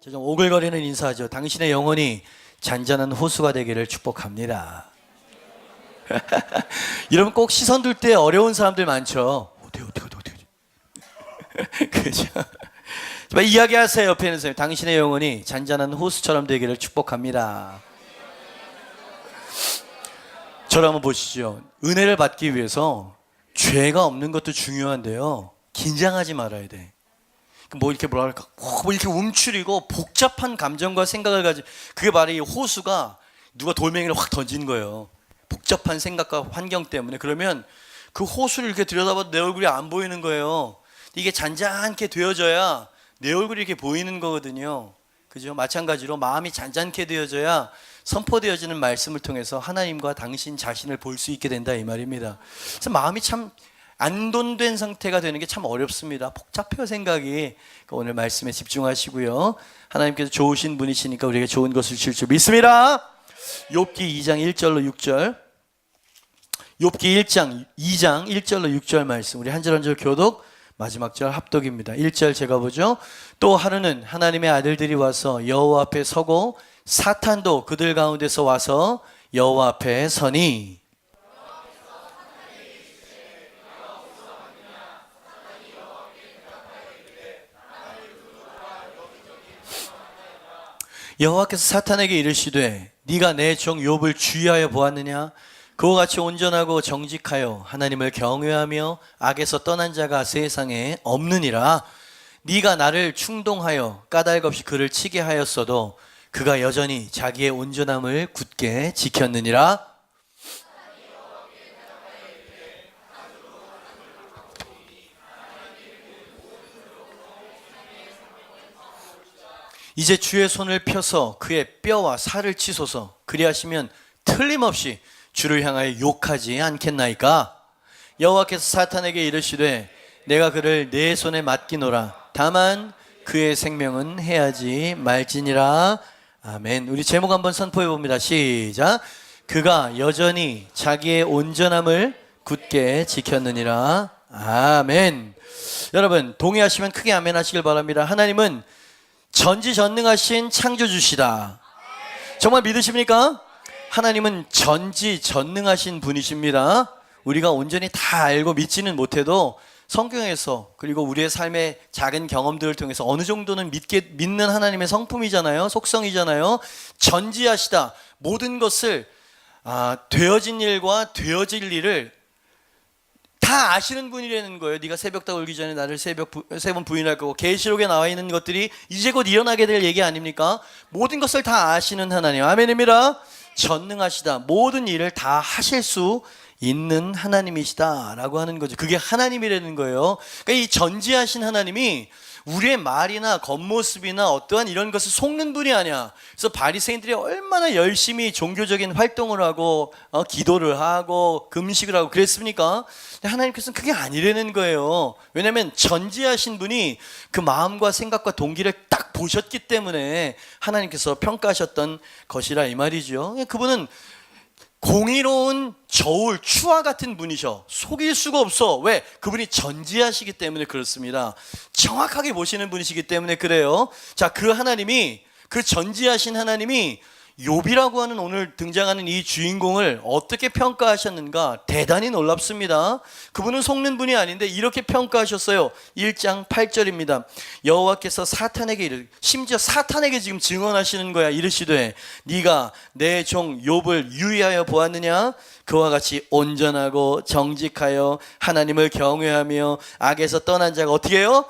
좀 오글거리는 인사죠. 당신의 영혼이 잔잔한 호수가 되기를 축복합니다. 여러분 꼭 시선 둘 때 어려운 사람들 많죠. 어떻게 그죠? 이야기하세요. 옆에 있는 사람, 당신의 영혼이 잔잔한 호수처럼 되기를 축복합니다. 저를 한번 보시죠. 은혜를 받기 위해서 죄가 없는 것도 중요한데요, 긴장하지 말아야 돼. 뭐 이렇게 뭐랄까, 뭐 이렇게 움츠리고 복잡한 감정과 생각을 가지고, 그게 바로 이 호수가 누가 돌멩이를 확 던진 거예요. 복잡한 생각과 환경 때문에. 그러면 그 호수를 이렇게 들여다봐도 내 얼굴이 안 보이는 거예요. 이게 잔잔하게 되어져야 내 얼굴이 이렇게 보이는 거거든요. 그죠? 마찬가지로 마음이 잔잔하게 되어져야 선포되어지는 말씀을 통해서 하나님과 당신 자신을 볼 수 있게 된다, 이 말입니다. 그래서 마음이 참 안돈된 상태가 되는 게 참 어렵습니다. 복잡해요, 생각이. 오늘 말씀에 집중하시고요. 하나님께서 좋으신 분이시니까 우리에게 좋은 것을 줄 줄 믿습니다. 욥기 2장 1절로 6절. 욥기 2장 1절로 6절 말씀. 우리 한 절 한 절 교독, 마지막 절 합독입니다. 1절 제가 보죠. 또 하루는 하나님의 아들들이 와서 여호와 앞에 서고 사탄도 그들 가운데서 와서 여호와 앞에 서니, 여호와께서 사탄에게 이르시되 네가 내 종 욥을 주의하여 보았느냐? 그와 같이 온전하고 정직하여 하나님을 경외하며 악에서 떠난 자가 세상에 없느니라. 네가 나를 충동하여 까닭 없이 그를 치게 하였어도 그가 여전히 자기의 온전함을 굳게 지켰느니라. 이제 주의 손을 펴서 그의 뼈와 살을 치소서. 그리하시면 틀림없이 주를 향하여 욕하지 않겠나이까? 여호와께서 사탄에게 이르시되 내가 그를 내 손에 맡기노라. 다만 그의 생명은 해하지 말지니라. 아멘. 우리 제목 한번 선포해 봅니다. 시작. 그가 여전히 자기의 온전함을 굳게 지켰느니라. 아멘. 여러분 동의하시면 크게 아멘 하시길 바랍니다. 하나님은 전지전능하신 창조주시다. 정말 믿으십니까? 하나님은 전지전능하신 분이십니다. 우리가 온전히 다 알고 믿지는 못해도 성경에서, 그리고 우리의 삶의 작은 경험들을 통해서 어느 정도는 믿는 하나님의 성품이잖아요. 속성이잖아요. 전지하시다. 모든 것을 되어진 일과 되어질 일을 다 아시는 분이라는 거예요. 네가 새벽다 울기 전에 나를 세 번 부인할 거고, 계시록에 나와 있는 것들이 이제 곧 일어나게 될 얘기 아닙니까? 모든 것을 다 아시는 하나님. 아멘입니다. 전능하시다. 모든 일을 다 하실 수 있는 하나님이시다라고 하는 거죠. 그게 하나님이라는 거예요. 그러니까 이 전지하신 하나님이 우리의 말이나 겉모습이나 어떠한 이런 것을 속는 분이 아니야. 그래서 바리새인들이 얼마나 열심히 종교적인 활동을 하고 기도를 하고 금식을 하고 그랬습니까? 근데 하나님께서는 그게 아니라는 거예요. 왜냐하면 전지하신 분이 그 마음과 생각과 동기를 딱 보셨기 때문에 하나님께서 평가하셨던 것이라 이 말이죠. 그분은 공의로운 저울, 추와 같은 분이셔. 속일 수가 없어. 왜? 그분이 전지하시기 때문에 그렇습니다. 정확하게 보시는 분이시기 때문에 그래요. 자, 그 하나님이, 그 전지하신 하나님이 욥이라고 하는 오늘 등장하는 이 주인공을 어떻게 평가하셨는가? 대단히 놀랍습니다. 그분은 속는 분이 아닌데 이렇게 평가하셨어요. 1장 8절입니다. 여호와께서 사탄에게 심지어 사탄에게 지금 증언하시는 거야. 이르시되 네가 내 종 욥을 유의하여 보았느냐? 그와 같이 온전하고 정직하여 하나님을 경외하며 악에서 떠난 자가 어떻게 해요?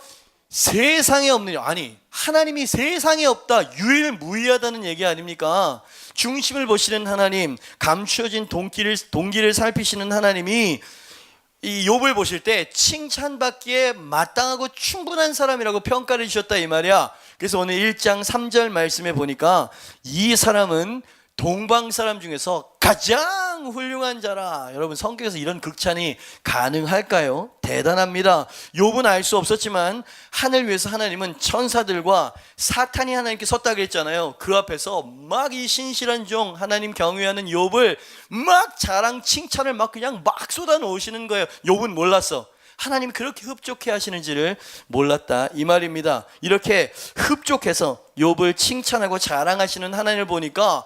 세상에 없느냐. 아니, 하나님이 세상에 없다, 유일무이하다는 얘기 아닙니까? 중심을 보시는 하나님, 감추어진 동기를 살피시는 하나님이 이 욥을 보실 때 칭찬받기에 마땅하고 충분한 사람이라고 평가를 주셨다 이 말이야. 그래서 오늘 1장 3절 말씀에 보니까 이 사람은 동방 사람 중에서 가장 훌륭한 자라. 여러분 성경에서 이런 극찬이 가능할까요? 대단합니다. 욥은 알 수 없었지만 하늘 위에서 하나님은 천사들과 사탄이 하나님께 섰다 그랬잖아요. 그 앞에서 막 이 신실한 종 하나님 경외하는 욥을 막 자랑 칭찬을 막 그냥 막 쏟아 놓으시는 거예요. 욥은 몰랐어. 하나님이 그렇게 흡족해 하시는지를 몰랐다 이 말입니다. 이렇게 흡족해서 욥을 칭찬하고 자랑하시는 하나님을 보니까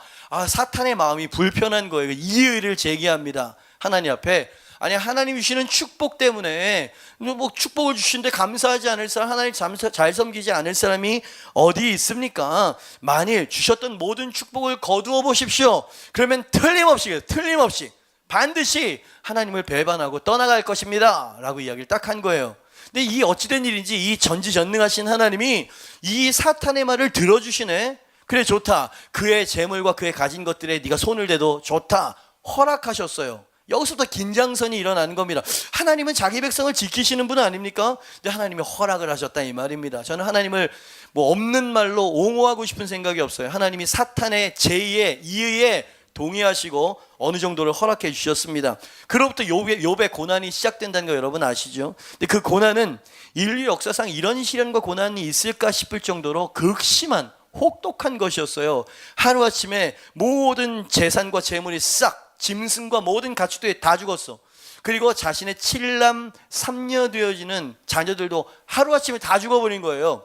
사탄의 마음이 불편한 거예요. 이의를 제기합니다. 하나님 앞에. 아니, 하나님이 주시는 축복 때문에 뭐 축복을 주시는데 감사하지 않을 사람, 하나님 잘 섬기지 않을 사람이 어디 있습니까? 만일 주셨던 모든 축복을 거두어 보십시오. 그러면 틀림없이 반드시 하나님을 배반하고 떠나갈 것입니다 라고 이야기를 딱 한 거예요. 근데 이 어찌된 일인지 이 전지전능하신 하나님이 이 사탄의 말을 들어주시네. 그래, 좋다. 그의 재물과 그의 가진 것들에 네가 손을 대도 좋다. 허락하셨어요. 여기서부터 긴장선이 일어나는 겁니다. 하나님은 자기 백성을 지키시는 분 아닙니까? 근데 하나님이 허락을 하셨다 이 말입니다. 저는 하나님을 뭐 없는 말로 옹호하고 싶은 생각이 없어요. 하나님이 사탄의 제의에 이의에 동의하시고 어느 정도를 허락해 주셨습니다. 그로부터 욥의 고난이 시작된다는 거 여러분 아시죠? 근데 그 고난은 인류 역사상 이런 시련과 고난이 있을까 싶을 정도로 극심한 혹독한 것이었어요. 하루아침에 모든 재산과 재물이 싹, 짐승과 모든 가축들이 다 죽었어. 그리고 자신의 7남 3녀 되어지는 자녀들도 하루아침에 다 죽어버린 거예요.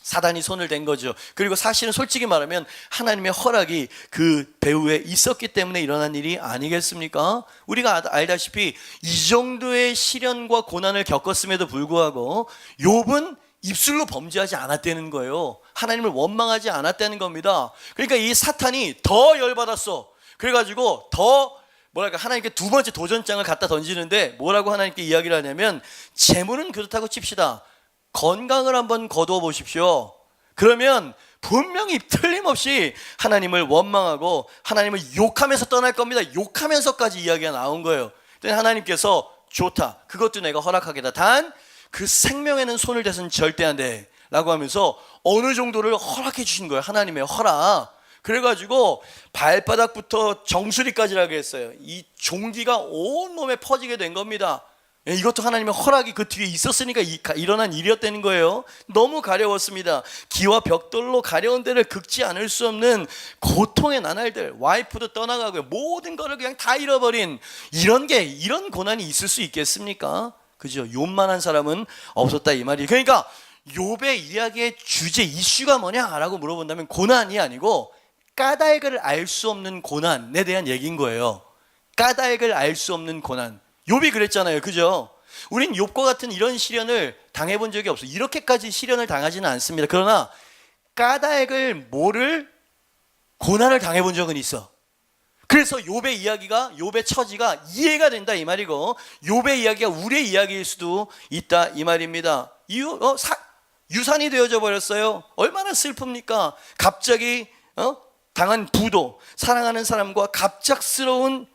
사단이 손을 댄 거죠. 그리고 사실은 솔직히 말하면 하나님의 허락이 그 배후에 있었기 때문에 일어난 일이 아니겠습니까? 우리가 알다시피 이 정도의 시련과 고난을 겪었음에도 불구하고 욥은 입술로 범죄하지 않았다는 거예요. 하나님을 원망하지 않았다는 겁니다. 그러니까 이 사탄이 더 열받았어. 그래가지고 더 하나님께 두 번째 도전장을 갖다 던지는데 뭐라고 하나님께 이야기를 하냐면, 재물은 그렇다고 칩시다. 건강을 한번 거두어 보십시오. 그러면 분명히 틀림없이 하나님을 원망하고 하나님을 욕하면서 떠날 겁니다. 욕하면서까지 이야기가 나온 거예요. 하나님께서 좋다. 그것도 내가 허락하겠다. 단 그 생명에는 손을 대서는 절대 안 돼 라고 하면서 어느 정도를 허락해 주신 거예요. 하나님의 허락. 그래가지고 발바닥부터 정수리까지라고 했어요. 이 종기가 온몸에 퍼지게 된 겁니다. 이것도 하나님의 허락이 그 뒤에 있었으니까 일어난 일이었다는 거예요. 너무 가려웠습니다. 기와 벽돌로 가려운 데를 긁지 않을 수 없는 고통의 나날들, 와이프도 떠나가고 모든 거를 그냥 다 잃어버린 이런 고난이 있을 수 있겠습니까? 그죠? 욥만한 사람은 없었다 이 말이. 그러니까 욥의 이야기의 주제 이슈가 뭐냐라고 물어본다면 고난이 아니고 까닭을 알 수 없는 고난에 대한 얘기인 거예요. 까닭을 알 수 없는 고난. 욥이 그랬잖아요. 그죠? 우린 욥과 같은 이런 시련을 당해본 적이 없어요. 이렇게까지 시련을 당하지는 않습니다. 그러나 까닭을 모를 고난을 당해본 적은 있어. 그래서 욥의 이야기가, 욥의 처지가 이해가 된다 이 말이고, 욥의 이야기가 우리의 이야기일 수도 있다 이 말입니다. 유산이 되어져 버렸어요. 얼마나 슬픕니까? 갑자기 당한 부도, 사랑하는 사람과 갑작스러운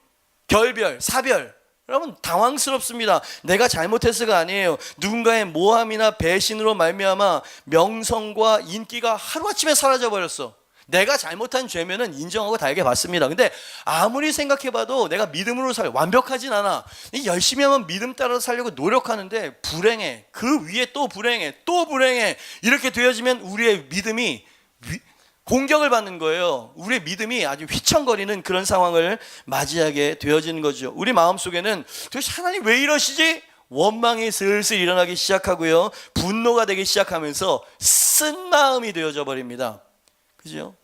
결별, 사별. 여러분 당황스럽습니다. 내가 잘못해서가 아니에요. 누군가의 모함이나 배신으로 말미암아 명성과 인기가 하루아침에 사라져버렸어. 내가 잘못한 죄면은 인정하고 달게 받습니다. 근데 아무리 생각해봐도 내가 믿음으로 완벽하진 않아. 열심히 하면 믿음 따라 살려고 노력하는데 불행해. 그 위에 또 불행해. 또 불행해. 이렇게 되어지면 우리의 믿음이 공격을 받는 거예요. 우리의 믿음이 아주 휘청거리는 그런 상황을 맞이하게 되어지는 거죠. 우리 마음속에는 도대체 하나님 왜 이러시지? 원망이 슬슬 일어나기 시작하고요. 분노가 되기 시작하면서 쓴 마음이 되어져 버립니다. 그죠?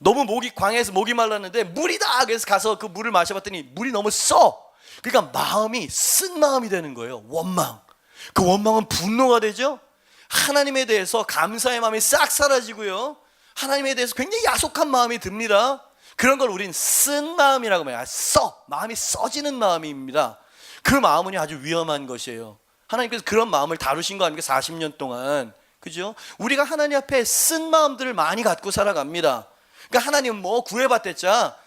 너무 광야에서 목이 말랐는데 물이다! 그래서 가서 그 물을 마셔봤더니 물이 너무 써! 그러니까 마음이 쓴 마음이 되는 거예요. 원망. 그 원망은 분노가 되죠? 하나님에 대해서 감사의 마음이 싹 사라지고요. 하나님에 대해서 굉장히 야속한 마음이 듭니다. 그런 걸 우린 쓴 마음이라고 해요. 마음이 써지는 마음입니다. 그 마음은 아주 위험한 것이에요. 하나님께서 그런 마음을 다루신 거 아닙니까? 40년 동안. 그죠? 우리가 하나님 앞에 쓴 마음들을 많이 갖고 살아갑니다. 그러니까 하나님은 뭐 구해봤댔자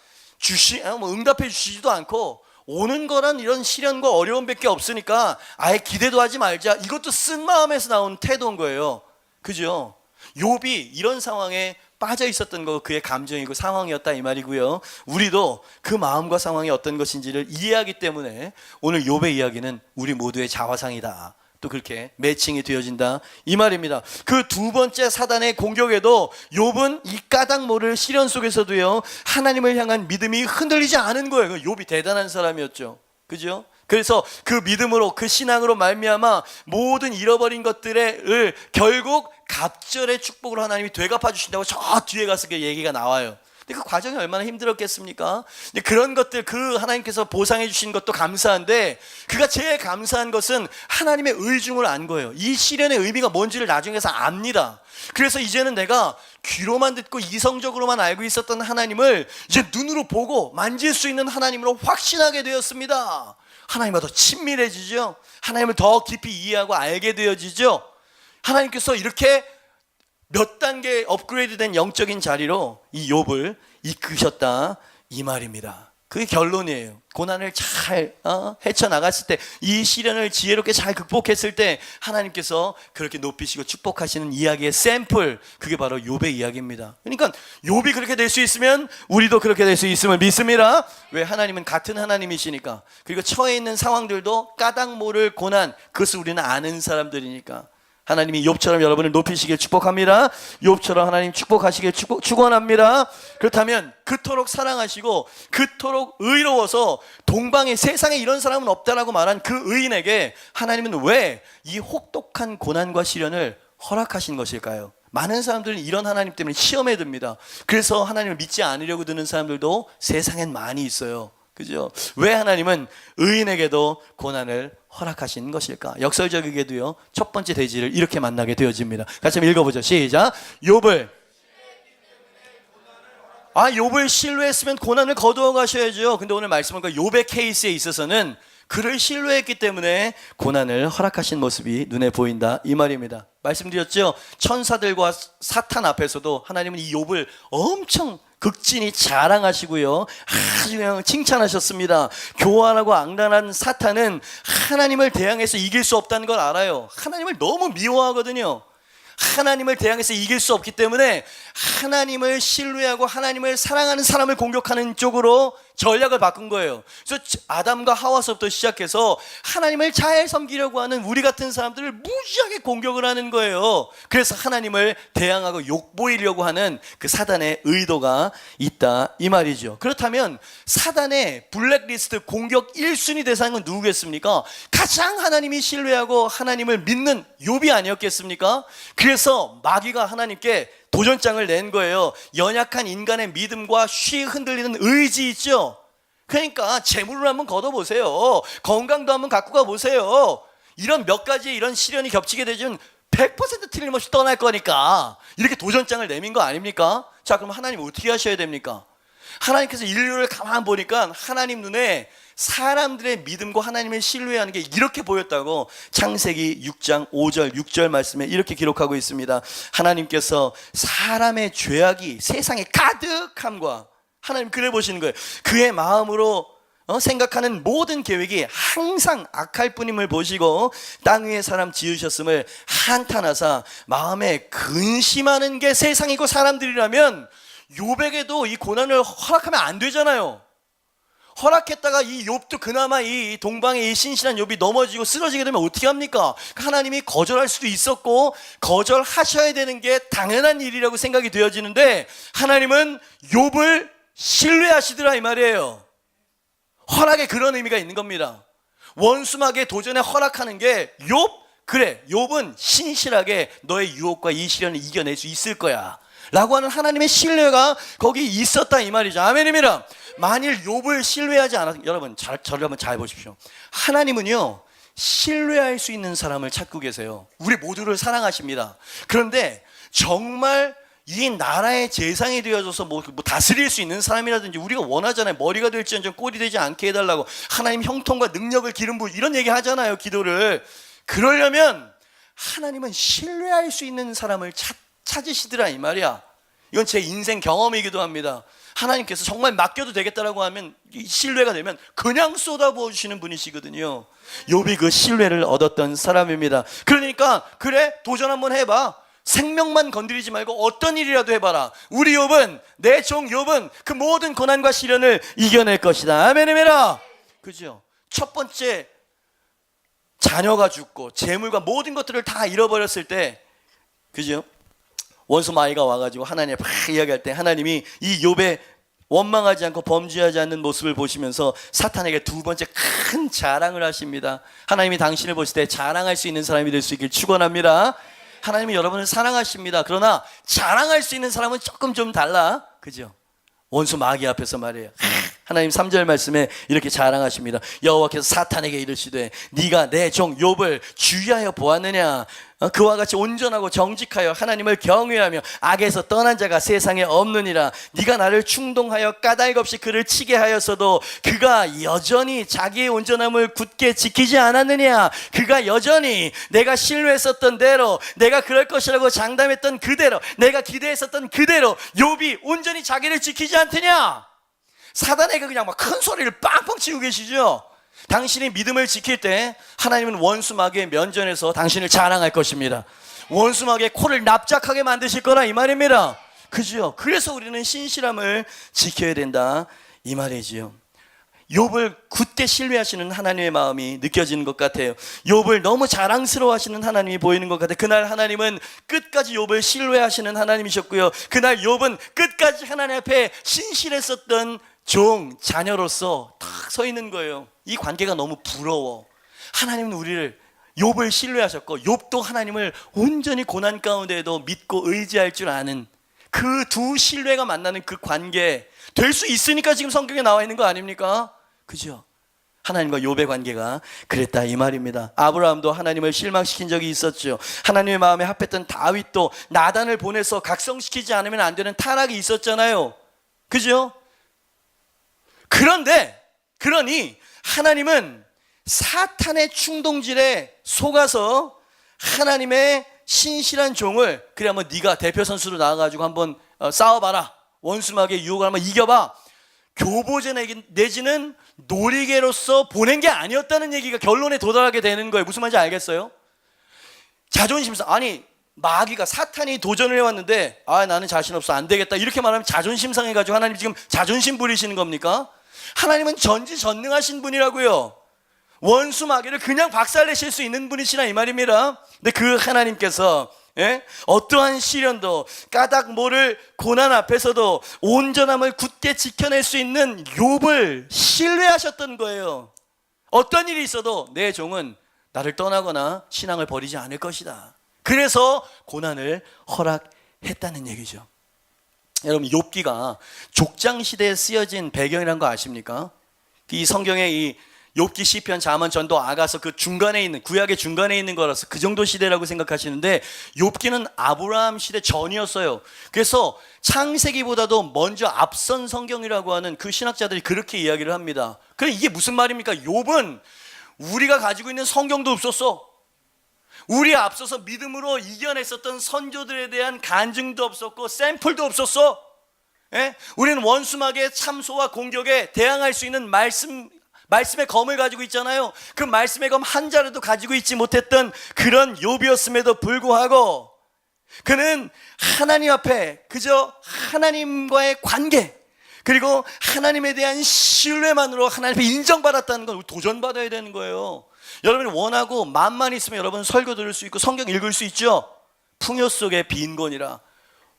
응답해 주시지도 않고 오는 거란 이런 시련과 어려움밖에 없으니까 아예 기대도 하지 말자. 이것도 쓴 마음에서 나온 태도인 거예요. 그죠? 욥이 이런 상황에 빠져 있었던 거 그의 감정이고 상황이었다 이 말이고요. 우리도 그 마음과 상황이 어떤 것인지를 이해하기 때문에 오늘 욥의 이야기는 우리 모두의 자화상이다. 또 그렇게 매칭이 되어진다 이 말입니다. 그 두 번째 사단의 공격에도 욥은 이 까닭 모를 시련 속에서도요 하나님을 향한 믿음이 흔들리지 않은 거예요. 욥이 대단한 사람이었죠. 그죠? 그래서 그 믿음으로, 그 신앙으로 말미암아 모든 잃어버린 것들을 결국 갑절의 축복으로 하나님이 되갚아 주신다고 저 뒤에 가서 그 얘기가 나와요. 근데 그 과정이 얼마나 힘들었겠습니까? 근데 그런 것들, 그 하나님께서 보상해 주신 것도 감사한데, 그가 제일 감사한 것은 하나님의 의중을 안 거예요. 이 시련의 의미가 뭔지를 나중에서 압니다. 그래서 이제는 내가 귀로만 듣고 이성적으로만 알고 있었던 하나님을 이제 눈으로 보고 만질 수 있는 하나님으로 확신하게 되었습니다. 하나님과 더 친밀해지죠. 하나님을 더 깊이 이해하고 알게 되어지죠. 하나님께서 이렇게 몇 단계 업그레이드된 영적인 자리로 이 욥을 이끄셨다, 이 말입니다. 그게 결론이에요. 고난을 잘 헤쳐나갔을 때, 이 시련을 지혜롭게 잘 극복했을 때 하나님께서 그렇게 높이시고 축복하시는 이야기의 샘플, 그게 바로 욥의 이야기입니다. 그러니까 욥이 그렇게 될 수 있으면 우리도 그렇게 될 수 있음을 믿습니다. 왜? 하나님은 같은 하나님이시니까. 그리고 처해 있는 상황들도 까닭 모를 고난, 그것을 우리는 아는 사람들이니까. 하나님이 욥처럼 여러분을 높이시길 축복합니다. 욥처럼 하나님 축복하시길 축원합니다. 그렇다면 그토록 사랑하시고 그토록 의로워서 동방에 세상에 이런 사람은 없다라고 말한 그 의인에게 하나님은 왜 이 혹독한 고난과 시련을 허락하신 것일까요? 많은 사람들은 이런 하나님 때문에 시험에 듭니다. 그래서 하나님을 믿지 않으려고 드는 사람들도 세상엔 많이 있어요. 그죠? 왜 하나님은 의인에게도 고난을 허락하신 것일까? 역설적이게도요, 첫 번째 대지를 이렇게 만나게 되어집니다. 같이 한번 읽어보죠. 시작. 욥을 신뢰했으면 고난을 거두어 가셔야죠. 근데 오늘 말씀은 그 욥의 케이스에 있어서는 그를 신뢰했기 때문에 고난을 허락하신 모습이 눈에 보인다, 이 말입니다. 말씀드렸죠? 천사들과 사탄 앞에서도 하나님은 이 욥을 엄청 극진히 자랑하시고요, 아주 그냥 칭찬하셨습니다. 교활하고 앙단한 사탄은 하나님을 대항해서 이길 수 없다는 걸 알아요. 하나님을 너무 미워하거든요. 하나님을 대항해서 이길 수 없기 때문에 하나님을 신뢰하고 하나님을 사랑하는 사람을 공격하는 쪽으로 전략을 바꾼 거예요. 그래서 아담과 하와서부터 시작해서 하나님을 잘 섬기려고 하는 우리 같은 사람들을 무지하게 공격을 하는 거예요. 그래서 하나님을 대항하고 욕보이려고 하는 그 사단의 의도가 있다, 이 말이죠. 그렇다면 사단의 블랙리스트 공격 1순위 대상은 누구겠습니까? 가장 하나님이 신뢰하고 하나님을 믿는 욥이 아니었겠습니까? 그래서 마귀가 하나님께 도전장을 낸 거예요. 연약한 인간의 믿음과 쉬 흔들리는 의지 있죠? 그러니까 재물을 한번 걷어보세요. 건강도 한번 갖고 가보세요. 이런 몇 가지 이런 시련이 겹치게 되면 100% 틀림없이 떠날 거니까 이렇게 도전장을 내민 거 아닙니까? 자, 그럼 하나님 어떻게 하셔야 됩니까? 하나님께서 인류를 가만 보니까 하나님 눈에 사람들의 믿음과 하나님을 신뢰하는 게 이렇게 보였다고 창세기 6장 5절 6절 말씀에 이렇게 기록하고 있습니다. 하나님께서 사람의 죄악이 세상에 가득함과, 하나님 그래 보시는 거예요. 그의 마음으로 생각하는 모든 계획이 항상 악할 뿐임을 보시고 땅 위에 사람 지으셨음을 한탄하사 마음에 근심하는 게 세상이고 사람들이라면 욥에게도 이 고난을 허락하면 안 되잖아요. 허락했다가 이 욥도 그나마 이 동방의 이 신실한 욥이 넘어지고 쓰러지게 되면 어떻게 합니까? 하나님이 거절할 수도 있었고 거절하셔야 되는 게 당연한 일이라고 생각이 되어지는데 하나님은 욥을 신뢰하시더라, 이 말이에요. 허락에 그런 의미가 있는 겁니다. 원수막의 도전에 허락하는 게 욥, 그래, 욥은 신실하게 너의 유혹과 이 시련을 이겨낼 수 있을 거야 라고 하는 하나님의 신뢰가 거기 있었다, 이 말이죠. 아멘입니다. 만일 욥을 신뢰하지 않았, 여러분 저를 한번 잘 보십시오. 하나님은요, 신뢰할 수 있는 사람을 찾고 계세요. 우리 모두를 사랑하십니다. 그런데 정말 이 나라의 재상이 되어져서 뭐 다스릴 수 있는 사람이라든지, 우리가 원하잖아요. 머리가 될지언정 꼴이 되지 않게 해달라고 하나님 형통과 능력을 기름 부으, 이런 얘기 하잖아요, 기도를. 그러려면 하나님은 신뢰할 수 있는 사람을 찾으시더라, 이 말이야. 이건 제 인생 경험이기도 합니다. 하나님께서 정말 맡겨도 되겠다라고 하면, 신뢰가 되면 그냥 쏟아부어 주시는 분이시거든요. 욥이 그 신뢰를 얻었던 사람입니다. 그러니까 그래, 도전 한번 해봐. 생명만 건드리지 말고 어떤 일이라도 해봐라. 우리 욥은, 내 종 욥은 그 모든 고난과 시련을 이겨낼 것이다. 아멘이메라. 그죠? 첫 번째, 자녀가 죽고 재물과 모든 것들을 다 잃어버렸을 때, 그죠? 원수 마귀가 와가지고 하나님에 막 이야기할 때 하나님이 이 욥의 원망하지 않고 범죄하지 않는 모습을 보시면서 사탄에게 두 번째 큰 자랑을 하십니다. 하나님이 당신을 보실 때 자랑할 수 있는 사람이 될 수 있길 축원합니다. 하나님이 여러분을 사랑하십니다. 그러나 자랑할 수 있는 사람은 조금 좀 달라, 그죠? 원수 마귀 앞에서 말이에요. 하나님 3절 말씀에 이렇게 자랑하십니다. 여호와께서 사탄에게 이르시되 네가 내 종 욥을 주의하여 보았느냐? 그와 같이 온전하고 정직하여 하나님을 경외하며 악에서 떠난 자가 세상에 없느니라. 네가 나를 충동하여 까닭 없이 그를 치게 하였어도 그가 여전히 자기의 온전함을 굳게 지키지 않았느냐? 그가 여전히 내가 신뢰했었던 대로, 내가 그럴 것이라고 장담했던 그대로, 내가 기대했었던 그대로 욥이 온전히 자기를 지키지 않더냐? 사단에게 그냥 막 큰 소리를 빵빵 치고 계시죠? 당신이 믿음을 지킬 때 하나님은 원수 마귀의 면전에서 당신을 자랑할 것입니다. 원수 마귀의 코를 납작하게 만드실 거라 이 말입니다. 그죠? 그래서 우리는 신실함을 지켜야 된다 이 말이지요. 욥을 굳게 신뢰하시는 하나님의 마음이 느껴지는 것 같아요. 욥을 너무 자랑스러워하시는 하나님이 보이는 것 같아요. 그날 하나님은 끝까지 욥을 신뢰하시는 하나님이셨고요. 그날 욥은 끝까지 하나님 앞에 신실했었던 종, 자녀로서 딱 서 있는 거예요. 이 관계가 너무 부러워. 하나님은 우리를, 욥을 신뢰하셨고 욥도 하나님을 온전히 고난 가운데에도 믿고 의지할 줄 아는 그 두 신뢰가 만나는 그 관계 될 수 있으니까 지금 성경에 나와 있는 거 아닙니까? 그죠? 하나님과 욥의 관계가 그랬다 이 말입니다. 아브라함도 하나님을 실망시킨 적이 있었죠. 하나님의 마음에 합했던 다윗도 나단을 보내서 각성시키지 않으면 안 되는 타락이 있었잖아요. 그죠? 그러니 하나님은 사탄의 충동질에 속아서 하나님의 신실한 종을, 그래 한번 네가 대표 선수로 나와가지고 한번 싸워봐라, 원수마귀의 유혹을 한번 이겨봐, 교보제 내지는 놀이개로서 보낸 게 아니었다는 얘기가 결론에 도달하게 되는 거예요. 무슨 말인지 알겠어요? 자존심상, 아니 마귀가, 사탄이 도전을 해왔는데 나는 자신 없어, 안 되겠다 이렇게 말하면 자존심 상해가지고 하나님 지금 자존심 부리시는 겁니까? 하나님은 전지전능하신 분이라고요. 원수 마귀를 그냥 박살내실 수 있는 분이시라 이 말입니다. 근데 그 하나님께서 어떠한 시련도, 까닭 모를 고난 앞에서도 온전함을 굳게 지켜낼 수 있는 욥을 신뢰하셨던 거예요. 어떤 일이 있어도 내 종은 나를 떠나거나 신앙을 버리지 않을 것이다. 그래서 고난을 허락했다는 얘기죠. 여러분, 욥기가 족장 시대에 쓰여진 배경이라는 거 아십니까? 이 성경에 이 욥기, 시편, 잠언, 전도, 아가서 그 중간에 있는, 구약의 중간에 있는 거라서 그 정도 시대라고 생각하시는데 욥기는 아브라함 시대 전이었어요. 그래서 창세기보다도 먼저 앞선 성경이라고 하는 그 신학자들이 그렇게 이야기를 합니다. 그럼 이게 무슨 말입니까? 욥은 우리가 가지고 있는 성경도 없었어. 우리 앞서서 믿음으로 이겨냈었던 선조들에 대한 간증도 없었고 샘플도 없었어. 우리는 원수마귀의 참소와 공격에 대항할 수 있는 말씀의 검을 가지고 있잖아요. 그 말씀의 검 한 자루도 가지고 있지 못했던 그런 욥이었음에도 불구하고 그는 하나님 앞에 그저 하나님과의 관계, 그리고 하나님에 대한 신뢰만으로 하나님 앞에 인정받았다는 걸 도전받아야 되는 거예요. 여러분이 원하고 마음만 있으면 여러분 설교 들을 수 있고 성경 읽을 수 있죠. 풍요 속에 빈곤이라,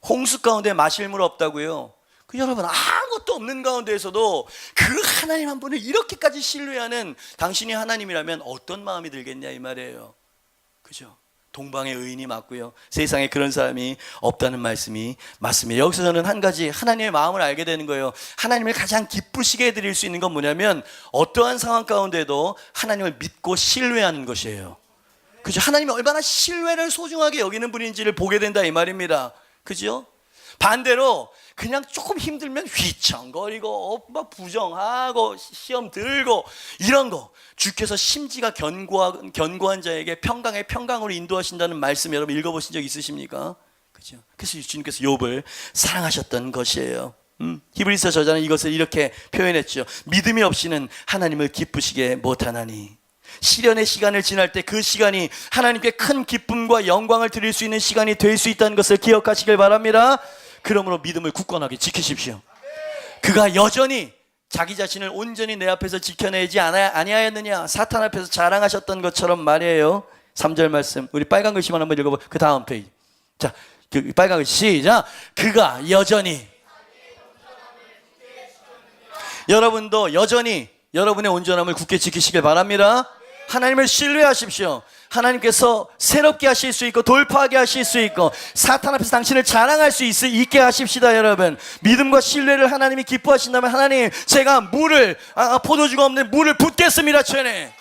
홍수 가운데 마실 물 없다고요. 여러분, 아무것도 없는 가운데에서도 그 하나님 한 분을 이렇게까지 신뢰하는 당신이 하나님이라면 어떤 마음이 들겠냐 이 말이에요. 그죠? 동방의 의인이 맞고요, 세상에 그런 사람이 없다는 말씀이 맞습니다. 여기서 저는 한 가지 하나님의 마음을 알게 되는 거예요. 하나님을 가장 기쁘시게 해드릴 수 있는 건 뭐냐면 어떠한 상황 가운데도 하나님을 믿고 신뢰하는 것이에요. 그죠? 하나님이 얼마나 신뢰를 소중하게 여기는 분인지를 보게 된다 이 말입니다. 그죠? 반대로 그냥 조금 힘들면 휘청거리고 막 부정하고 시험 들고 이런 거, 주께서 심지가 견고한 자에게 평강의 평강으로 인도하신다는 말씀 여러분 읽어보신 적 있으십니까? 그죠? 그래서 주님께서 욥을 사랑하셨던 것이에요. 히브리서 저자는 이것을 이렇게 표현했죠. 믿음이 없이는 하나님을 기쁘시게 못하나니. 시련의 시간을 지날 때 그 시간이 하나님께 큰 기쁨과 영광을 드릴 수 있는 시간이 될 수 있다는 것을 기억하시길 바랍니다. 그러므로 믿음을 굳건하게 지키십시오. 그가 여전히 자기 자신을 온전히 내 앞에서 지켜내지 아니하였느냐, 사탄 앞에서 자랑하셨던 것처럼 말이에요. 3절 말씀 우리 빨간 글씨만 한번 읽어보. 그 다음 페이지. 자, 그 빨간 글씨 시작. 그가 여전히 여러분도 여전히 여러분의 온전함을 굳게 지키시길 바랍니다. 하나님을 신뢰하십시오. 하나님께서 새롭게 하실 수 있고 돌파하게 하실 수 있고 사탄 앞에서 당신을 자랑할 수 있게 하십시다. 여러분, 믿음과 신뢰를 하나님이 기뻐하신다면, 하나님, 제가 물을 포도주가 없는 물을 붓겠습니다. 전에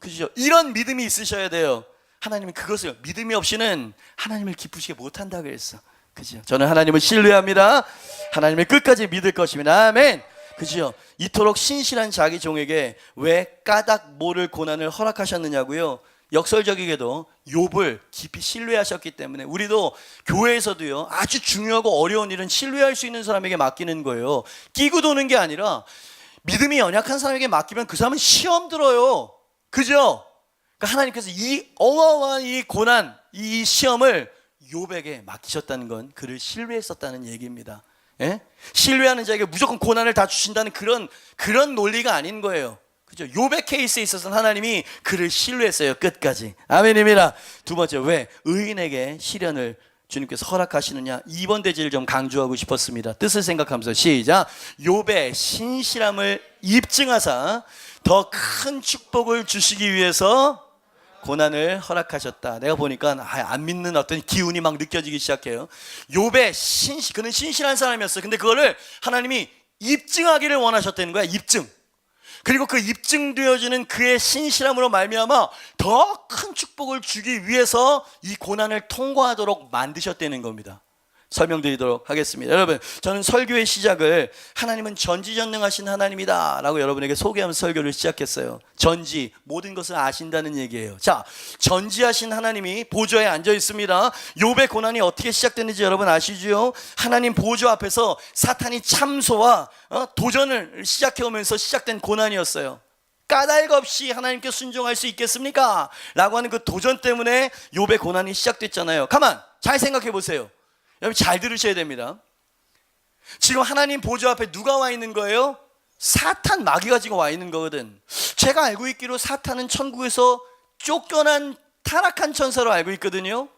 그죠? 이런 믿음이 있으셔야 돼요. 하나님은 그것을, 믿음이 없이는 하나님을 기쁘시게 못한다 그랬어. 그죠? 저는 하나님을 신뢰합니다. 하나님을 끝까지 믿을 것입니다. 아멘. 그죠? 이토록 신실한 자기 종에게 왜 까닭 모를 고난을 허락하셨느냐고요? 역설적이게도 욥을 깊이 신뢰하셨기 때문에 우리도 교회에서도요, 아주 중요하고 어려운 일은 신뢰할 수 있는 사람에게 맡기는 거예요. 끼고 도는 게 아니라 믿음이 연약한 사람에게 맡기면 그 사람은 시험 들어요. 그죠? 그러니까 하나님께서 이 어마어마한 이 고난, 이 시험을 욥에게 맡기셨다는 건 그를 신뢰했었다는 얘기입니다. 예? 신뢰하는 자에게 무조건 고난을 다 주신다는 그런 논리가 아닌 거예요. 그죠? 욥의 케이스에 있어서는 하나님이 그를 신뢰했어요. 끝까지. 아멘입니다. 두 번째, 왜 의인에게 시련을 주님께서 허락하시느냐? 2번 대지를 좀 강조하고 싶었습니다. 뜻을 생각하면서 시작. 욥의 신실함을 입증하사 더 큰 축복을 주시기 위해서 고난을 허락하셨다. 내가 보니까 안 믿는 어떤 기운이 막 느껴지기 시작해요. 욥의 그는 신실한 사람이었어요. 근데 그거를 하나님이 입증하기를 원하셨다는 거야. 입증. 그리고 그 입증되어지는 그의 신실함으로 말미암아 더 큰 축복을 주기 위해서 이 고난을 통과하도록 만드셨다는 겁니다. 설명드리도록 하겠습니다. 여러분, 저는 설교의 시작을 하나님은 전지전능하신 하나님이다 라고 여러분에게 소개하면서 설교를 시작했어요. 전지, 모든 것을 아신다는 얘기예요. 자, 전지하신 하나님이 보좌에 앉아 있습니다. 욥의 고난이 어떻게 시작됐는지 여러분 아시죠? 하나님 보좌 앞에서 사탄이 참소와 도전을 시작해오면서 시작된 고난이었어요. 까닭 없이 하나님께 순종할 수 있겠습니까? 라고 하는 그 도전 때문에 욥의 고난이 시작됐잖아요. 가만, 잘 생각해 보세요. 여러분 잘 들으셔야 됩니다. 지금 하나님 보좌 앞에 누가 와 있는 거예요? 사탄, 마귀가 지금 와 있는 거거든. 제가 알고 있기로 사탄은 천국에서 쫓겨난 타락한 천사로 알고 있거든요.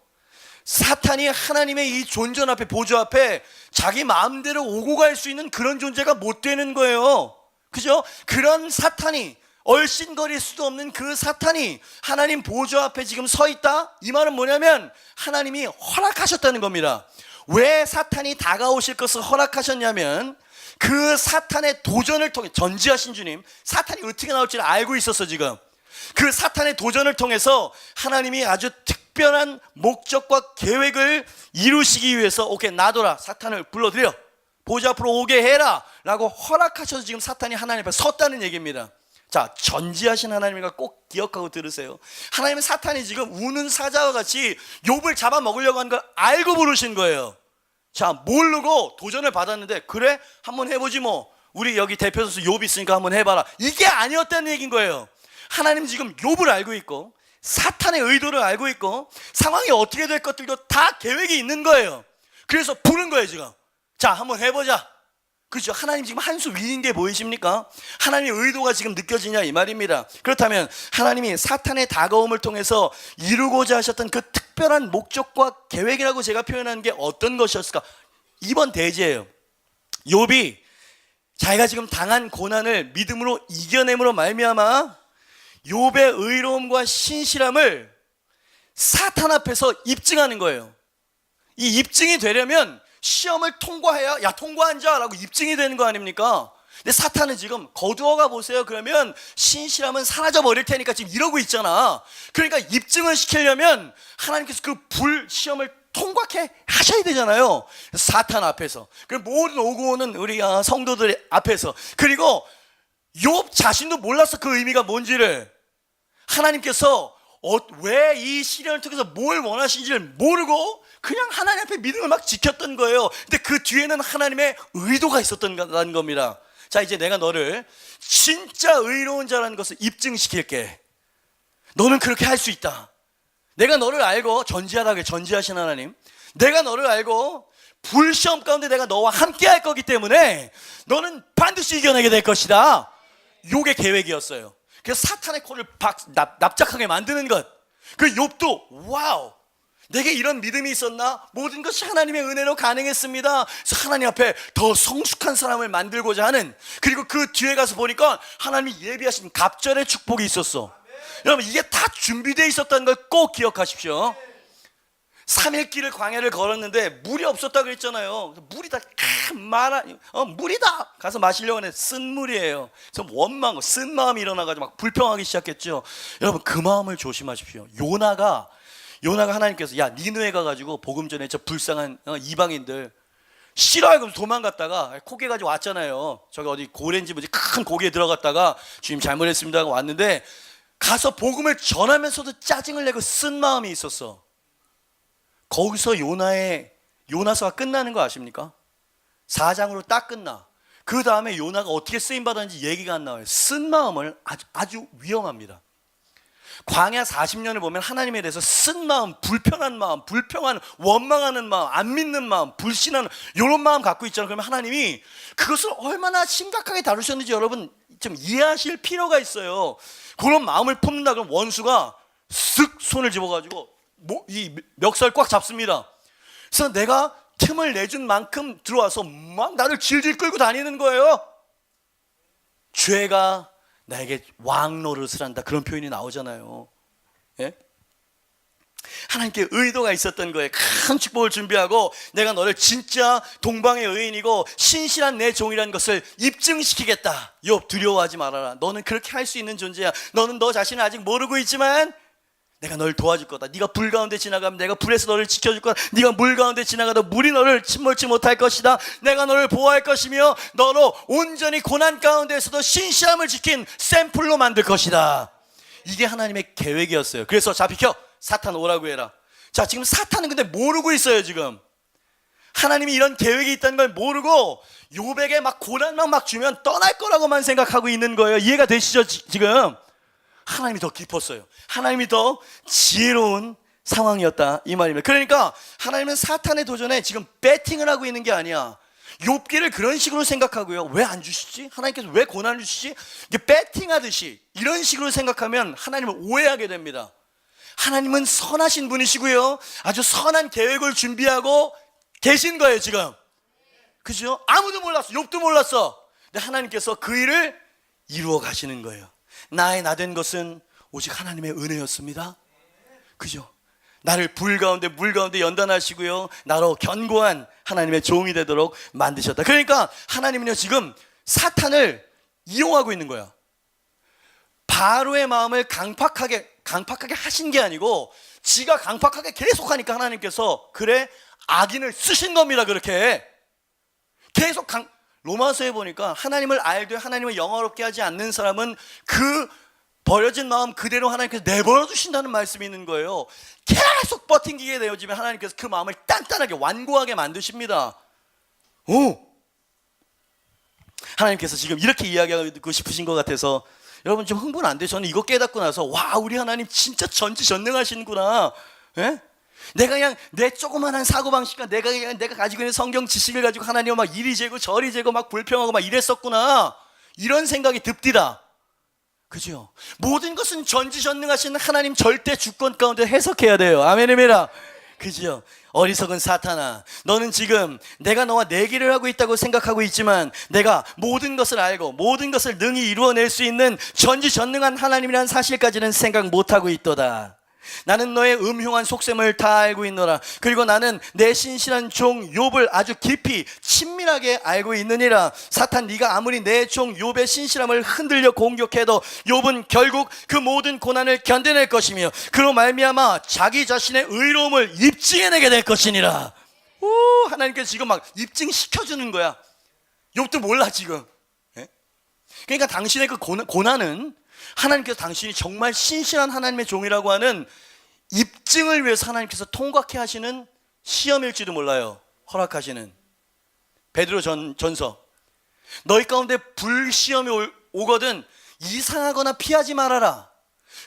사탄이 하나님의 이 존전 앞에, 보좌 앞에 자기 마음대로 오고 갈 수 있는 그런 존재가 못 되는 거예요. 그죠? 그런 사탄이, 얼씬거릴 수도 없는 그 사탄이 하나님 보좌 앞에 지금 서 있다? 이 말은 뭐냐면 하나님이 허락하셨다는 겁니다. 왜 사탄이 다가오실 것을 허락하셨냐면 그 사탄의 도전을 통해, 전지하신 주님, 사탄이 어떻게 나올지를 알고 있었어. 지금 그 사탄의 도전을 통해서 하나님이 아주 특별한 목적과 계획을 이루시기 위해서, 오케이, 놔둬라, 사탄을 불러들여 보좌 앞으로 오게 해라 라고 허락하셔서 지금 사탄이 하나님 앞에 섰다는 얘기입니다. 자, 전지하신 하나님과 꼭 기억하고 들으세요. 하나님은 사탄이 지금 우는 사자와 같이 욥을 잡아먹으려고 하는 걸 알고 부르신 거예요. 자, 모르고 도전을 받았는데, 그래? 한번 해보지 뭐. 우리 여기 대표 선수 욥 있으니까 한번 해봐라. 이게 아니었다는 얘기인 거예요. 하나님 지금 욥을 알고 있고 사탄의 의도를 알고 있고 상황이 어떻게 될 것들도 다 계획이 있는 거예요. 그래서 부른 거예요 지금. 자, 한번 해보자. 그렇죠? 하나님 지금 한 수 위인 게 보이십니까? 하나님의 의도가 지금 느껴지냐 이 말입니다. 그렇다면 하나님이 사탄의 다가옴을 통해서 이루고자 하셨던 그 특별한 목적과 계획이라고 제가 표현한 게 어떤 것이었을까? 이번 대제예요. 욥이 자기가 지금 당한 고난을 믿음으로 이겨냄으로 말미암아 욥의 의로움과 신실함을 사탄 앞에서 입증하는 거예요. 이 입증이 되려면 시험을 통과해야, 야 통과한 자라고 입증이 되는 거 아닙니까? 근데 사탄은 지금 거두어가 보세요. 그러면 신실함은 사라져 버릴 테니까 지금 이러고 있잖아. 그러니까 입증을 시키려면 하나님께서 그 불시험을 통과해 하셔야 되잖아요. 사탄 앞에서, 그리고 모든 오고 오는 우리 성도들 앞에서, 그리고 욥 자신도 몰랐어 그 의미가 뭔지를. 하나님께서 왜 이 시련을 통해서 뭘 원하시는지를 모르고 그냥 하나님 앞에 믿음을 막 지켰던 거예요. 근데 그 뒤에는 하나님의 의도가 있었던 겁니다. 자, 이제 내가 너를 진짜 의로운 자라는 것을 입증시킬게. 너는 그렇게 할 수 있다. 내가 너를 알고, 전지하라고 해, 전지하신 하나님, 내가 너를 알고 불시험 가운데 내가 너와 함께 할 거기 때문에 너는 반드시 이겨내게 될 것이다. 요게 계획이었어요. 그래서 사탄의 코를 납작하게 만드는 것. 그 욥도 와우, 내게 이런 믿음이 있었나? 모든 것이 하나님의 은혜로 가능했습니다. 그래서 하나님 앞에 더 성숙한 사람을 만들고자 하는, 그리고 그 뒤에 가서 보니까 하나님이 예비하신 갑절의 축복이 있었어. 여러분, 이게 다 준비되어 있었다는 걸 꼭 기억하십시오. 3일 길을 광야를 걸었는데 물이 없었다고 그랬잖아요. 물이 다 물이다 가서 마시려고 하는데 쓴 물이에요. 그래서 원망, 쓴 마음이 일어나가지고 막 불평하기 시작했죠. 여러분, 그 마음을 조심하십시오. 요나가 하나님께서 야 니느웨 가가지고 복음 전에 저 불쌍한 이방인들 싫어하고 도망갔다가 고개 가지고 왔잖아요. 저기 어디 고랜지 뭐지 큰 고개에 들어갔다가 주님 잘못했습니다 하고 왔는데, 가서 복음을 전하면서도 짜증을 내고 쓴 마음이 있었어. 거기서 요나서가 끝나는 거 아십니까? 4장으로 딱 끝나. 그 다음에 요나가 어떻게 쓰임받았는지 얘기가 안 나와요. 쓴 마음을 아주 위험합니다. 광야 40년을 보면 하나님에 대해서 쓴 마음, 불편한 마음, 원망하는 마음, 안 믿는 마음, 불신하는 이런 마음 갖고 있잖아요. 그러면 하나님이 그것을 얼마나 심각하게 다루셨는지 여러분 좀 이해하실 필요가 있어요. 그런 마음을 품는다 그러면 원수가 쓱 손을 집어가지고 이 멱살 꽉 잡습니다. 그래서 내가 틈을 내준 만큼 들어와서 막 나를 질질 끌고 다니는 거예요. 죄가 나에게 왕노릇을 한다, 그런 표현이 나오잖아요. 예? 하나님께 의도가 있었던 거예요. 큰 축복을 준비하고 내가 너를 진짜 동방의 의인이고 신실한 내 종이라는 것을 입증시키겠다. 욥, 두려워하지 말아라. 너는 그렇게 할 수 있는 존재야. 너는 너 자신을 아직 모르고 있지만 내가 너를 도와줄 거다. 네가 불 가운데 지나가면 내가 불에서 너를 지켜줄 거다. 네가 물 가운데 지나가도 물이 너를 침몰치 못할 것이다. 내가 너를 보호할 것이며 너로 온전히 고난 가운데에서도 신실함을 지킨 샘플로 만들 것이다. 이게 하나님의 계획이었어요. 그래서 자 비켜, 사탄 오라고 해라. 자, 지금 사탄은 근데 모르고 있어요. 지금 하나님이 이런 계획이 있다는 걸 모르고 욥에게 막 고난만 막 주면 떠날 거라고만 생각하고 있는 거예요. 이해가 되시죠? 지금 하나님이 더 깊었어요. 하나님이 더 지혜로운 상황이었다, 이 말입니다. 그러니까 하나님은 사탄의 도전에 지금 배팅을 하고 있는 게 아니야. 욥기를 그런 식으로 생각하고요. 왜 안 주시지? 하나님께서 왜 고난을 주시지? 이게 배팅하듯이 이런 식으로 생각하면 하나님을 오해하게 됩니다. 하나님은 선하신 분이시고요, 아주 선한 계획을 준비하고 계신 거예요 지금. 그죠? 아무도 몰랐어. 욥도 몰랐어. 근데 하나님께서 그 일을 이루어 가시는 거예요. 나의 나된 것은 오직 하나님의 은혜였습니다. 그죠? 나를 불 가운데 물 가운데 연단하시고요, 나로 견고한 하나님의 종이 되도록 만드셨다. 그러니까 하나님은요 지금 사탄을 이용하고 있는 거야. 바로의 마음을 강팍하게 하신 게 아니고 지가 강팍하게 계속하니까 하나님께서 그래 악인을 쓰신 겁니다. 그렇게 계속 로마서에 보니까 하나님을 알되 하나님을 영화롭게 하지 않는 사람은 그 버려진 마음 그대로 하나님께서 내버려 두신다는 말씀이 있는 거예요. 계속 버팅기게 되어지면 하나님께서 그 마음을 단단하게 완고하게 만드십니다. 하나님께서 지금 이렇게 이야기하고 싶으신 것 같아서 여러분 좀 흥분 안 돼요. 저는 이거 깨닫고 나서 와, 우리 하나님 진짜 전지전능하시는구나. 예? 내가 그냥 내 조그만한 사고방식과 내가 가지고 있는 성경 지식을 가지고 하나님을 막 이리 재고 저리 재고 막 불평하고 막 이랬었구나, 이런 생각이 듭디다. 그죠? 모든 것은 전지전능하신 하나님 절대 주권 가운데 해석해야 돼요. 아멘입니다. 그죠? 어리석은 사탄아, 너는 지금 내가 너와 내기를 하고 있다고 생각하고 있지만 내가 모든 것을 알고 모든 것을 능히 이루어낼 수 있는 전지전능한 하나님이라는 사실까지는 생각 못하고 있도다. 나는 너의 음흉한 속셈을 다 알고 있노라. 그리고 나는 내 신실한 종 욥을 아주 깊이 친밀하게 알고 있느니라. 사탄, 네가 아무리 내 종 욥의 신실함을 흔들려 공격해도 욥은 결국 그 모든 고난을 견뎌낼 것이며 그로 말미암아 자기 자신의 의로움을 입증해내게 될 것이니라. 하나님께서 지금 막 입증시켜주는 거야. 욥도 몰라 지금. 그러니까 당신의 그 고난은 하나님께서 당신이 정말 신실한 하나님의 종이라고 하는 입증을 위해서 하나님께서 통과케 하시는 시험일지도 몰라요. 허락하시는. 베드로 전서, 너희 가운데 불시험이 오거든 이상하거나 피하지 말아라.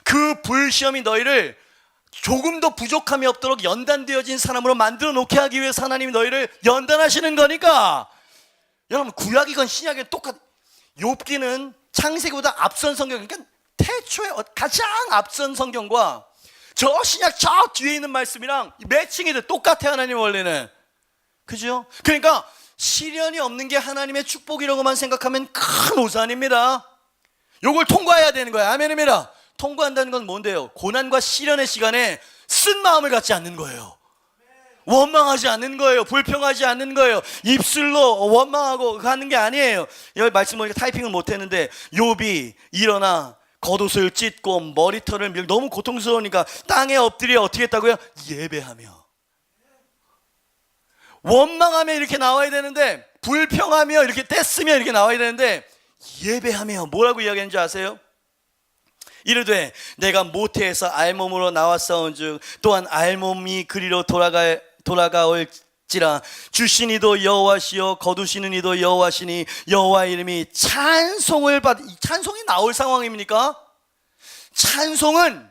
그 불시험이 너희를 조금 더 부족함이 없도록 연단되어진 사람으로 만들어 놓게 하기 위해서 하나님이 너희를 연단하시는 거니까. 여러분, 구약이건 신약이건 똑같. 욥기는 창세기보다 앞선 성경, 그러니까 태초에 가장 앞선 성경과 저 신약 저 뒤에 있는 말씀이랑 매칭이 돼. 똑같아, 하나님 원리는. 그죠? 그러니까 시련이 없는 게 하나님의 축복이라고만 생각하면 큰 오산입니다. 요걸 통과해야 되는 거예요. 아멘입니다. 통과한다는 건 뭔데요? 고난과 시련의 시간에 쓴 마음을 갖지 않는 거예요. 원망하지 않는 거예요. 불평하지 않는 거예요. 입술로 원망하고 가는 게 아니에요. 여기 말씀 보니까 타이핑을 못했는데, 욥이 일어나 겉옷을 찢고 머리털을 밀고 너무 고통스러우니까 땅에 엎드려 어떻게 했다고요? 예배하며. 원망하며 이렇게 나와야 되는데, 불평하며 이렇게 떼쓰며 이렇게 나와야 되는데, 예배하며 뭐라고 이야기하는지 아세요? 이르되 내가 모태에서 알몸으로 나왔사온즉 또한 알몸이 그리로 돌아가올지라. 주시니도 여호와시요 거두시는 이도 여호와시니 여호와 이름이 찬송을 찬송이 나올 상황입니까? 찬송은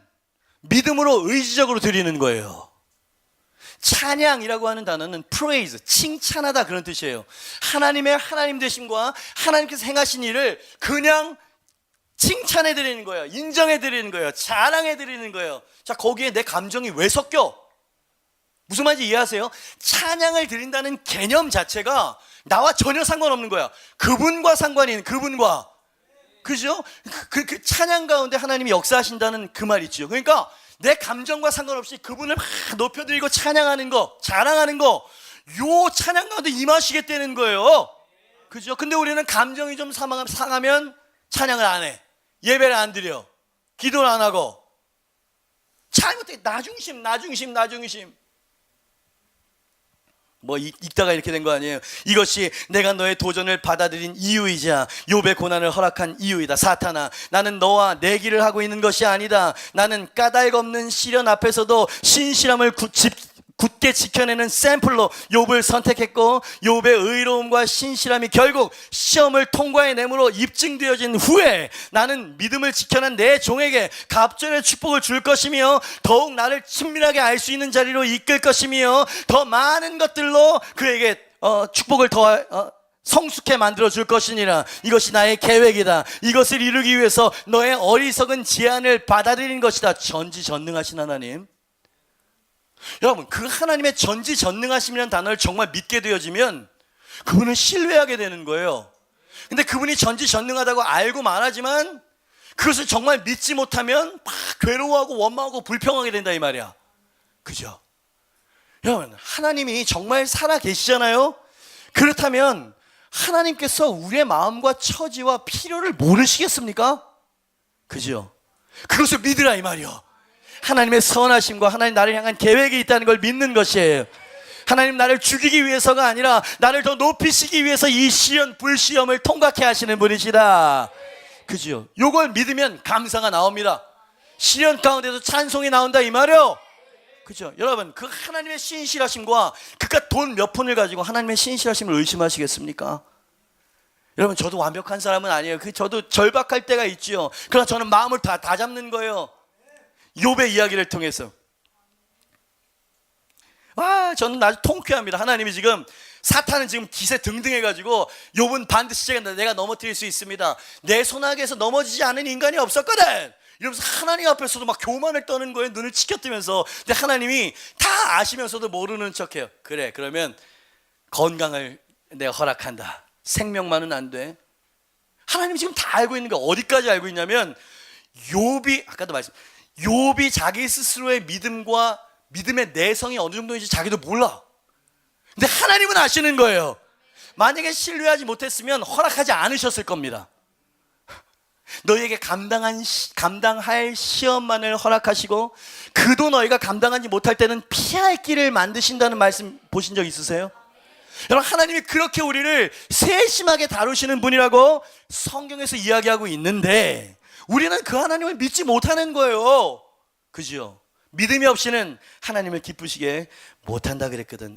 믿음으로 의지적으로 드리는 거예요. 찬양이라고 하는 단어는 praise, 칭찬하다, 그런 뜻이에요. 하나님의 하나님 되심과 하나님께서 행하신 일을 그냥 칭찬해 드리는 거예요. 인정해 드리는 거예요. 자랑해 드리는 거예요. 자, 거기에 내 감정이 왜 섞여? 무슨 말인지 이해하세요? 찬양을 드린다는 개념 자체가 나와 전혀 상관없는 거야. 그분과 상관이 있는, 그분과. 그죠? 그 찬양 가운데 하나님이 역사하신다는 그 말 있죠. 그러니까 내 감정과 상관없이 그분을 막 높여드리고 찬양하는 거, 자랑하는 거, 요 찬양 가운데 임하시겠다는 거예요. 그죠? 근데 우리는 감정이 좀 상하면 찬양을 안 해. 예배를 안 드려. 기도를 안 하고. 잘못해. 나중심. 뭐 읽다가 이렇게 된 거 아니에요. 이것이 내가 너의 도전을 받아들인 이유이자 욥의 고난을 허락한 이유이다. 사탄아, 나는 너와 내기를 하고 있는 것이 아니다. 나는 까닭 없는 시련 앞에서도 신실함을 굳게 지켜내는 샘플로 욥을 선택했고, 욥의 의로움과 신실함이 결국 시험을 통과해내므로 입증되어진 후에 나는 믿음을 지켜낸 내 종에게 갑절의 축복을 줄 것이며 더욱 나를 친밀하게 알 수 있는 자리로 이끌 것이며 더 많은 것들로 그에게 축복을 더 성숙해 만들어 줄 것이니라. 이것이 나의 계획이다. 이것을 이루기 위해서 너의 어리석은 제안을 받아들인 것이다. 전지전능하신 하나님. 여러분, 그 하나님의 전지전능하심이라는 단어를 정말 믿게 되어지면 그분을 신뢰하게 되는 거예요. 근데 그분이 전지전능하다고 알고 말하지만 그것을 정말 믿지 못하면 막 괴로워하고 원망하고 불평하게 된다, 이 말이야. 그죠? 여러분, 하나님이 정말 살아 계시잖아요. 그렇다면 하나님께서 우리의 마음과 처지와 필요를 모르시겠습니까? 그죠? 그것을 믿으라, 이 말이요. 하나님의 선하심과 하나님 나를 향한 계획이 있다는 걸 믿는 것이에요. 하나님 나를 죽이기 위해서가 아니라 나를 더 높이시기 위해서 이 시련, 불시험을 통과케 하시는 분이시다. 그죠? 요걸 믿으면 감사가 나옵니다. 시련 가운데도 찬송이 나온다, 이 말이요. 그죠? 여러분, 그 하나님의 신실하심과 그깟 돈 몇 푼을 가지고 하나님의 신실하심을 의심하시겠습니까? 여러분, 저도 완벽한 사람은 아니에요. 저도 절박할 때가 있지요. 그러나 저는 마음을 다 잡는 거예요. 욥의 이야기를 통해서. 저는 아주 통쾌합니다. 하나님이 지금, 사탄은 지금 기세 등등해가지고 욥은 반드시 내가 넘어뜨릴 수 있습니다. 내 손아귀에서 넘어지지 않은 인간이 없었거든 이러면서 하나님 앞에서도 막 교만을 떠는 거예요. 눈을 치켜뜨면서. 근데 하나님이 다 아시면서도 모르는 척해요. 그래, 그러면 건강을 내가 허락한다. 생명만은 안 돼. 하나님 지금 다 알고 있는 거. 어디까지 알고 있냐면 욥이, 아까도 욥이 자기 스스로의 믿음과 믿음의 내성이 어느 정도인지 자기도 몰라. 근데 하나님은 아시는 거예요. 만약에 신뢰하지 못했으면 허락하지 않으셨을 겁니다. 너희에게 감당할 시험만을 허락하시고 그도 너희가 감당하지 못할 때는 피할 길을 만드신다는 말씀 보신 적 있으세요? 여러분, 하나님이 그렇게 우리를 세심하게 다루시는 분이라고 성경에서 이야기하고 있는데 우리는 그 하나님을 믿지 못하는 거예요. 그죠? 믿음이 없이는 하나님을 기쁘시게 못한다 그랬거든.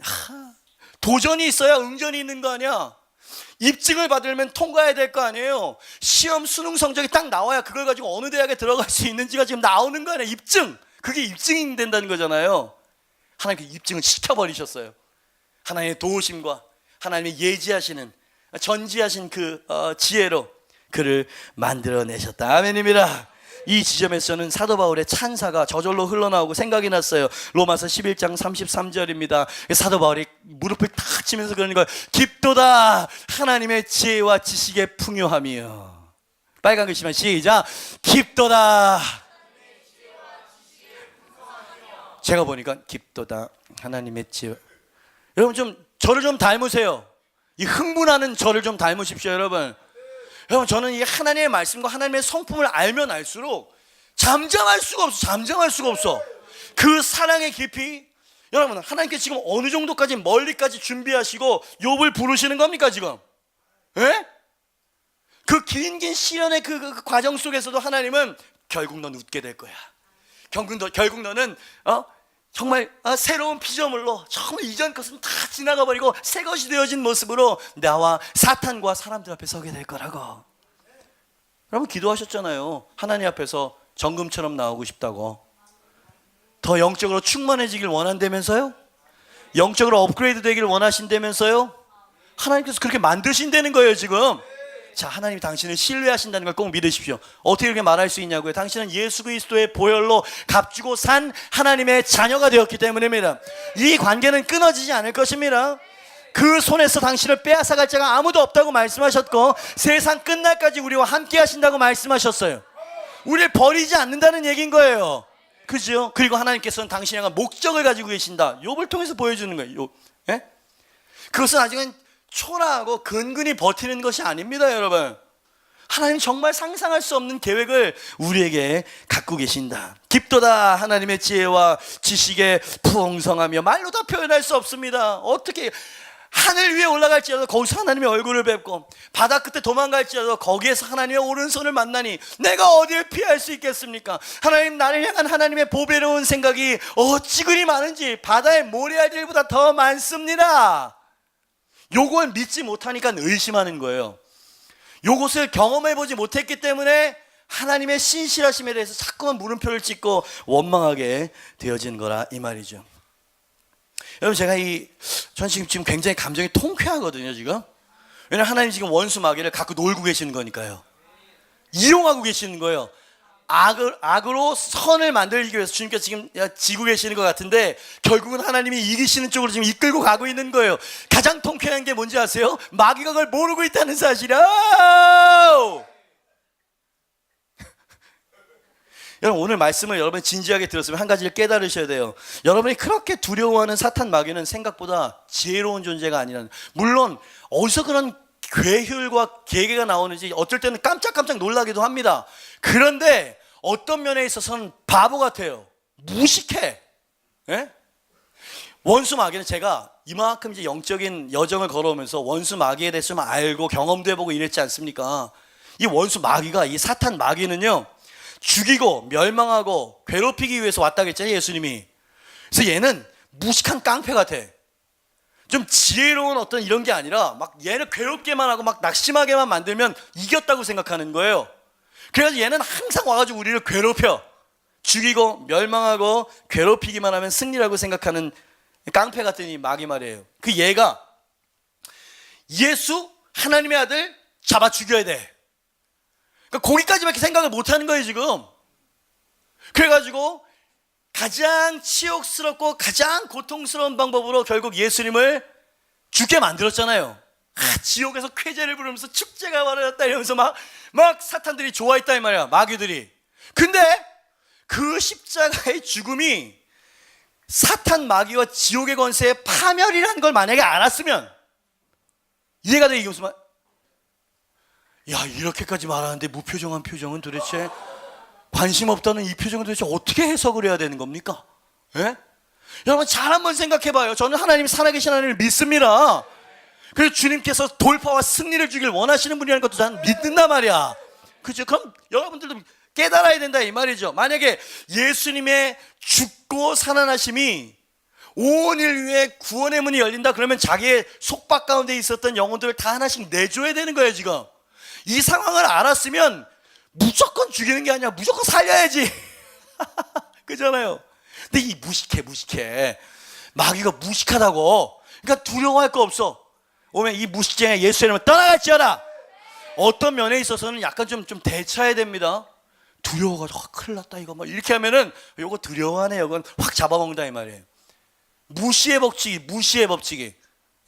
도전이 있어야 응전이 있는 거 아니야? 입증을 받으려면 통과해야 될 거 아니에요? 시험 수능 성적이 딱 나와야 그걸 가지고 어느 대학에 들어갈 수 있는지가 지금 나오는 거 아니에요? 입증! 그게 입증이 된다는 거잖아요. 하나님께서 입증을 시켜버리셨어요. 하나님의 도우심과 하나님의 예지하시는, 전지하신 그 지혜로 그를 만들어내셨다. 아멘입니다. 이 지점에서는 사도 바울의 찬사가 저절로 흘러나오고 생각이 났어요. 로마서 11장 33절입니다. 사도 바울이 무릎을 탁 치면서 그러는 거예요. 깊도다 하나님의 지혜와 지식의 풍요함이요. 빨간 글씨만 시작. 깊도다. 제가 보니까 깊도다 하나님의 지혜. 여러분 좀 저를 좀 닮으세요. 이 흥분하는 저를 좀 닮으십시오, 여러분. 여러분, 저는 이 하나님의 말씀과 하나님의 성품을 알면 알수록 잠잠할 수가 없어. 잠잠할 수가 없어. 그 사랑의 깊이. 여러분, 하나님께 지금 어느 정도까지 멀리까지 준비하시고 욥을 부르시는 겁니까 지금? 예? 그 긴 시련의 그 과정 속에서도 하나님은 결국 넌 웃게 될 거야. 결국 너는 정말 새로운 피조물로 정말 이전 것은 다 지나가 버리고 새 것이 되어진 모습으로 나와 사탄과 사람들 앞에 서게 될 거라고. 여러분 기도하셨잖아요. 하나님 앞에서 정금처럼 나오고 싶다고. 더 영적으로 충만해지길 원한다면서요? 영적으로 업그레이드 되길 원하신다면서요? 하나님께서 그렇게 만드신다는 거예요 지금. 자, 하나님이 당신을 신뢰하신다는 걸 꼭 믿으십시오. 어떻게 이렇게 말할 수 있냐고요? 당신은 예수 그리스도의 보혈로 값주고 산 하나님의 자녀가 되었기 때문입니다. 이 관계는 끊어지지 않을 것입니다. 그 손에서 당신을 빼앗아갈 자가 아무도 없다고 말씀하셨고 세상 끝날까지 우리와 함께 하신다고 말씀하셨어요. 우리를 버리지 않는다는 얘기인 거예요. 그죠? 그리고 하나님께서는 당신이 향한 목적을 가지고 계신다. 욥을 통해서 보여주는 거예요. 예? 그것은 아직은 초라하고 근근히 버티는 것이 아닙니다, 여러분. 하나님 정말 상상할 수 없는 계획을 우리에게 갖고 계신다. 깊도다 하나님의 지혜와 지식의 풍성하며 말로 다 표현할 수 없습니다. 어떻게 하늘 위에 올라갈지라도 거기서 하나님의 얼굴을 뵙고 바다 끝에 도망갈지라도 거기에서 하나님의 오른손을 만나니 내가 어디를 피할 수 있겠습니까? 하나님, 나를 향한 하나님의 보배로운 생각이 어찌 그리 많은지 바다의 모래알들보다 더 많습니다. 요걸 믿지 못하니까 의심하는 거예요. 요것을 경험해보지 못했기 때문에 하나님의 신실하심에 대해서 자꾸만 물음표를 찍고 원망하게 되어진 거라 이 말이죠. 여러분 전 지금 굉장히 감정이 통쾌하거든요 지금. 왜냐하면 하나님 지금 원수 마귀를 갖고 놀고 계시는 거니까요. 이용하고 계시는 거예요. 악으로 선을 만들기 위해서 주님께서 지금 지고 계시는 것 같은데 결국은 하나님이 이기시는 쪽으로 지금 이끌고 가고 있는 거예요. 가장 통쾌한 게 뭔지 아세요? 마귀가 그걸 모르고 있다는 사실이야. 여러분 오늘 말씀을 여러분이 진지하게 들었으면 한 가지를 깨달으셔야 돼요. 여러분이 그렇게 두려워하는 사탄 마귀는 생각보다 지혜로운 존재가 아니라는. 물론 어디서 그런 괴혈과 계계가 나오는지 어떨 때는 깜짝깜짝 놀라기도 합니다. 그런데 어떤 면에 있어서는 바보 같아요. 무식해. 예? 원수 마귀는 제가 이만큼 이제 영적인 여정을 걸어오면서 원수 마귀에 대해서 좀 알고 경험도 해보고 이랬지 않습니까? 이 원수 마귀가, 이 사탄 마귀는요, 죽이고 멸망하고 괴롭히기 위해서 왔다 그랬잖아요, 예수님이. 그래서 얘는 무식한 깡패 같아. 좀 지혜로운 어떤 이런 게 아니라 막 얘를 괴롭게만 하고 막 낙심하게만 만들면 이겼다고 생각하는 거예요. 그래서 얘는 항상 와가지고 우리를 괴롭혀. 죽이고 멸망하고 괴롭히기만 하면 승리라고 생각하는 깡패 같은 이 마귀 말이에요. 그 얘가 예수 하나님의 아들 잡아 죽여야 돼. 그러니까 거기까지밖에 생각을 못하는 거예요 지금. 그래가지고 가장 치욕스럽고 가장 고통스러운 방법으로 결국 예수님을 죽게 만들었잖아요. 지옥에서 쾌제를 부르면서 축제가 벌어졌다 이러면서 막 사탄들이 좋아했다 이 말이야, 마귀들이. 근데 그 십자가의 죽음이 사탄 마귀와 지옥의 권세의 파멸이라는 걸 만약에 알았으면 이해가 돼. 이게 무슨 말? 야, 이렇게까지 말하는데 무표정한 표정은 도대체, 관심 없다는 이 표정은 도대체 어떻게 해석을 해야 되는 겁니까? 예? 여러분 잘 한번 생각해 봐요. 저는 하나님이 살아계신 하나님을 믿습니다. 그래서 주님께서 돌파와 승리를 주길 원하시는 분이라는 것도 저는 믿는단 말이야. 그죠? 그럼 여러분들도 깨달아야 된다 이 말이죠. 만약에 예수님의 죽고 살아나심이 온 인류의 구원의 문이 열린다 그러면 자기의 속박 가운데 있었던 영혼들을 다 하나씩 내줘야 되는 거예요 지금. 이 상황을 알았으면 무조건 죽이는 게 아니라 무조건 살려야지. 그잖아요. 근데 이 무식해. 마귀가 무식하다고. 그러니까 두려워할 거 없어. 오면 이 무식쟁이 예수의 이름을 떠나갈지어다. 어떤 면에 있어서는 약간 좀 대처해야 됩니다. 두려워가지고 큰일 났다 이거 막 이렇게 하면은 요거 두려워하네, 이건 확 잡아먹는다 이 말이에요. 무시의 법칙이, 무시의 법칙이.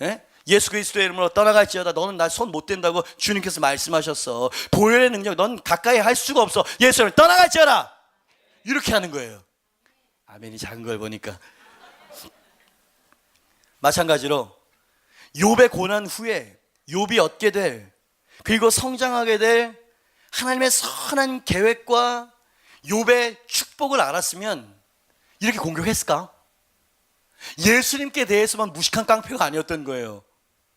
예? 예수 그리스도의 이름으로 떠나갈지어다 너는 날 손 못 댄다고 주님께서 말씀하셨어. 보혈의 능력 넌 가까이 할 수가 없어. 예수 이름으로 떠나갈지어다 이렇게 하는 거예요. 아멘이 작은 걸 보니까. 마찬가지로 욥의 고난 후에 욥이 얻게 될, 그리고 성장하게 될 하나님의 선한 계획과 욥의 축복을 알았으면 이렇게 공격했을까? 예수님께 대해서만 무식한 깡패가 아니었던 거예요.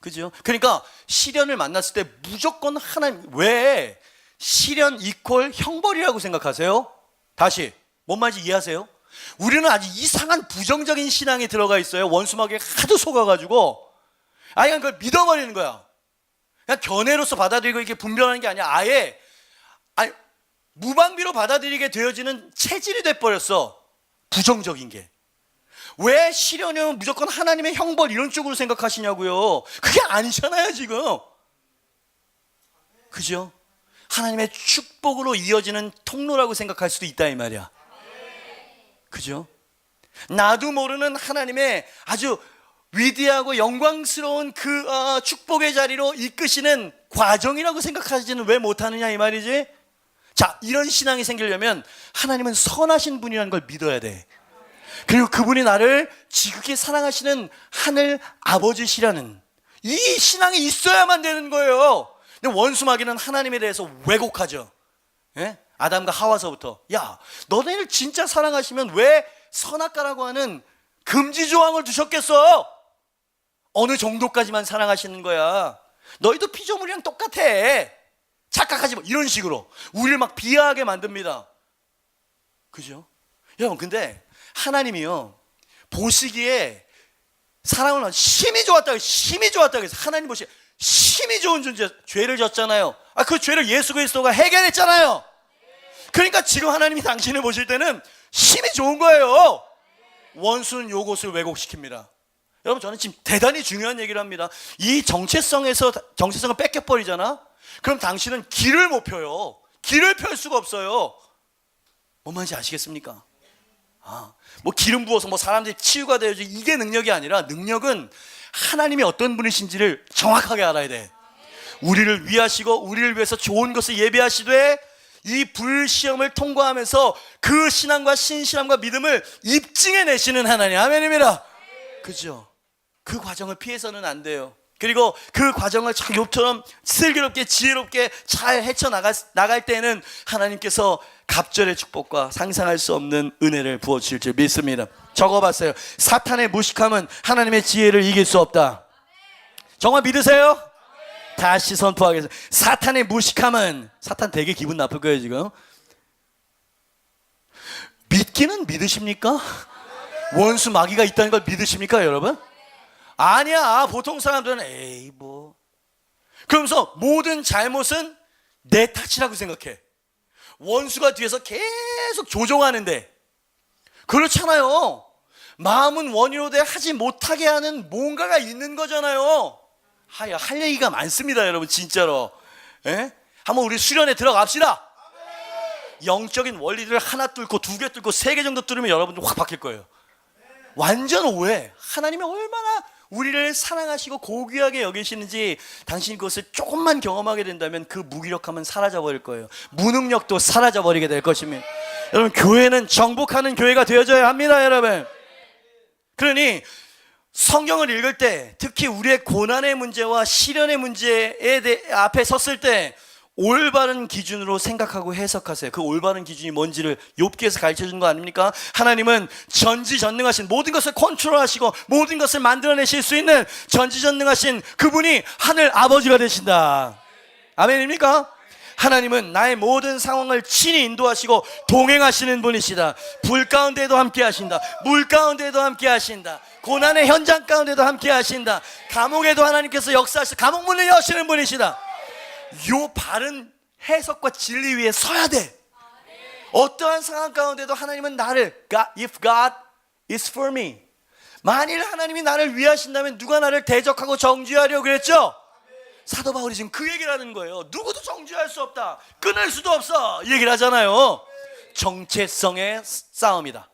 그죠? 그러니까 시련을 만났을 때 무조건 하나님, 왜 시련 이퀄 형벌이라고 생각하세요? 다시 뭔 말인지 이해하세요? 우리는 아주 이상한 부정적인 신앙에 들어가 있어요. 원수막에 하도 속아가지고 아예 그걸 믿어버리는 거야. 그냥 견해로서 받아들이고 이렇게 분별하는 게 아니야. 아예 무방비로 받아들이게 되어지는 체질이 돼버렸어. 부정적인 게. 왜 시련은 무조건 하나님의 형벌 이런 쪽으로 생각하시냐고요. 그게 아니잖아요 지금. 그죠? 하나님의 축복으로 이어지는 통로라고 생각할 수도 있다 이 말이야. 그죠? 나도 모르는 하나님의 아주 위대하고 영광스러운 그 축복의 자리로 이끄시는 과정이라고 생각하지는 왜 못하느냐 이 말이지. 자, 이런 신앙이 생기려면 하나님은 선하신 분이라는 걸 믿어야 돼. 그리고 그분이 나를 지극히 사랑하시는 하늘 아버지시라는 이 신앙이 있어야만 되는 거예요. 근데 원수 마귀는 하나님에 대해서 왜곡하죠. 예? 아담과 하와서부터 야, 너네를 진짜 사랑하시면 왜 선악과라고 하는 금지 조항을 두셨겠어? 어느 정도까지만 사랑하시는 거야. 너희도 피조물이랑 똑같아. 착각하지 마. 이런 식으로 우리를 막 비하하게 만듭니다. 그죠? 여러분, 근데 하나님이요 보시기에 사랑을 심히 좋았다고, 심히 좋았다고 해서 하나님 보시기에 심히 좋은 존재, 죄를 졌잖아요. 그 죄를 예수 그리스도가 해결했잖아요. 그러니까 지금 하나님이 당신을 보실 때는 심히 좋은 거예요. 원수는 요것을 왜곡시킵니다. 여러분, 저는 지금 대단히 중요한 얘기를 합니다. 이 정체성을 뺏겨버리잖아. 그럼 당신은 길을 못 펴요. 길을 펼 수가 없어요. 뭔 말인지 아시겠습니까? 뭐 기름 부어서 뭐 사람들이 치유가 되어야지, 이게 능력이 아니라, 능력은 하나님이 어떤 분이신지를 정확하게 알아야 돼. 우리를 위하시고 우리를 위해서 좋은 것을 예비하시되 이 불시험을 통과하면서 그 신앙과 신실함과 믿음을 입증해 내시는 하나님. 아멘입니다. 그죠? 그 과정을 피해서는 안 돼요. 그리고 그 과정을 참 욥처럼 슬기롭게 지혜롭게 잘 헤쳐나갈 때는 하나님께서 갑절의 축복과 상상할 수 없는 은혜를 부어주실 줄 믿습니다. 적어봤어요. 사탄의 무식함은 하나님의 지혜를 이길 수 없다. 정말 믿으세요? 다시 선포하겠습니다. 사탄의 무식함은, 사탄 되게 기분 나쁠 거예요 지금. 믿기는 믿으십니까? 원수 마귀가 있다는 걸 믿으십니까 여러분? 아니야. 보통 사람들은 에이 뭐, 그러면서 모든 잘못은 내 탓이라고 생각해. 원수가 뒤에서 계속 조종하는데. 그렇잖아요. 마음은 원이로되 하지 못하게 하는 뭔가가 있는 거잖아요. 할 얘기가 많습니다 여러분, 진짜로. 에? 한번 우리 수련회 들어갑시다. 영적인 원리들을 하나 뚫고 두 개 뚫고 세 개 정도 뚫으면 여러분들 확 바뀔 거예요. 완전 오해. 하나님이 얼마나 우리를 사랑하시고 고귀하게 여기시는지 당신이 그것을 조금만 경험하게 된다면 그 무기력함은 사라져버릴 거예요. 무능력도 사라져버리게 될 것입니다. 여러분, 교회는 정복하는 교회가 되어져야 합니다 여러분. 그러니 성경을 읽을 때, 특히 우리의 고난의 문제와 시련의 문제에 앞에 섰을 때 올바른 기준으로 생각하고 해석하세요. 그 올바른 기준이 뭔지를 욥기에서 가르쳐준 거 아닙니까? 하나님은 전지전능하신, 모든 것을 컨트롤하시고 모든 것을 만들어내실 수 있는 전지전능하신 그분이 하늘 아버지가 되신다. 아멘입니까? 하나님은 나의 모든 상황을 친히 인도하시고 동행하시는 분이시다. 불 가운데도 함께 하신다. 물 가운데도 함께 하신다. 고난의 현장 가운데도 함께 하신다. 감옥에도 하나님께서 역사하시고 감옥 문을 여시는 분이시다. 요 바른 해석과 진리 위에 서야 돼. 어떠한 상황 가운데도 하나님은 나를, if God is for me, 만일 하나님이 나를 위하신다면 누가 나를 대적하고 정죄하려고 그랬죠? 사도 바울이 지금 그 얘기를 하는 거예요. 누구도 정죄할 수 없다, 끊을 수도 없어, 이 얘기를 하잖아요. 정체성의 싸움이다.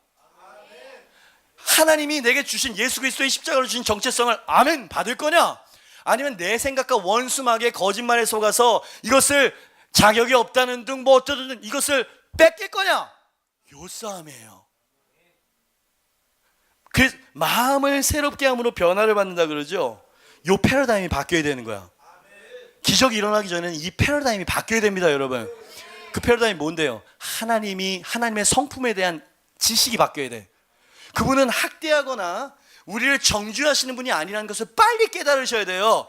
하나님이 내게 주신 예수 그리스도의 십자가로 주신 정체성을 아멘 받을 거냐? 아니면 내 생각과 원수막의 거짓말에 속아서 이것을 자격이 없다는 등 뭐 어쩌든 이것을 뺏길 거냐? 요 싸움이에요. 그래서 마음을 새롭게 함으로 변화를 받는다 그러죠. 요 패러다임이 바뀌어야 되는 거야. 기적이 일어나기 전에는 이 패러다임이 바뀌어야 됩니다, 여러분. 그 패러다임이 뭔데요? 하나님의 성품에 대한 지식이 바뀌어야 돼. 그분은 학대하거나 우리를 정죄하시는 분이 아니라는 것을 빨리 깨달으셔야 돼요.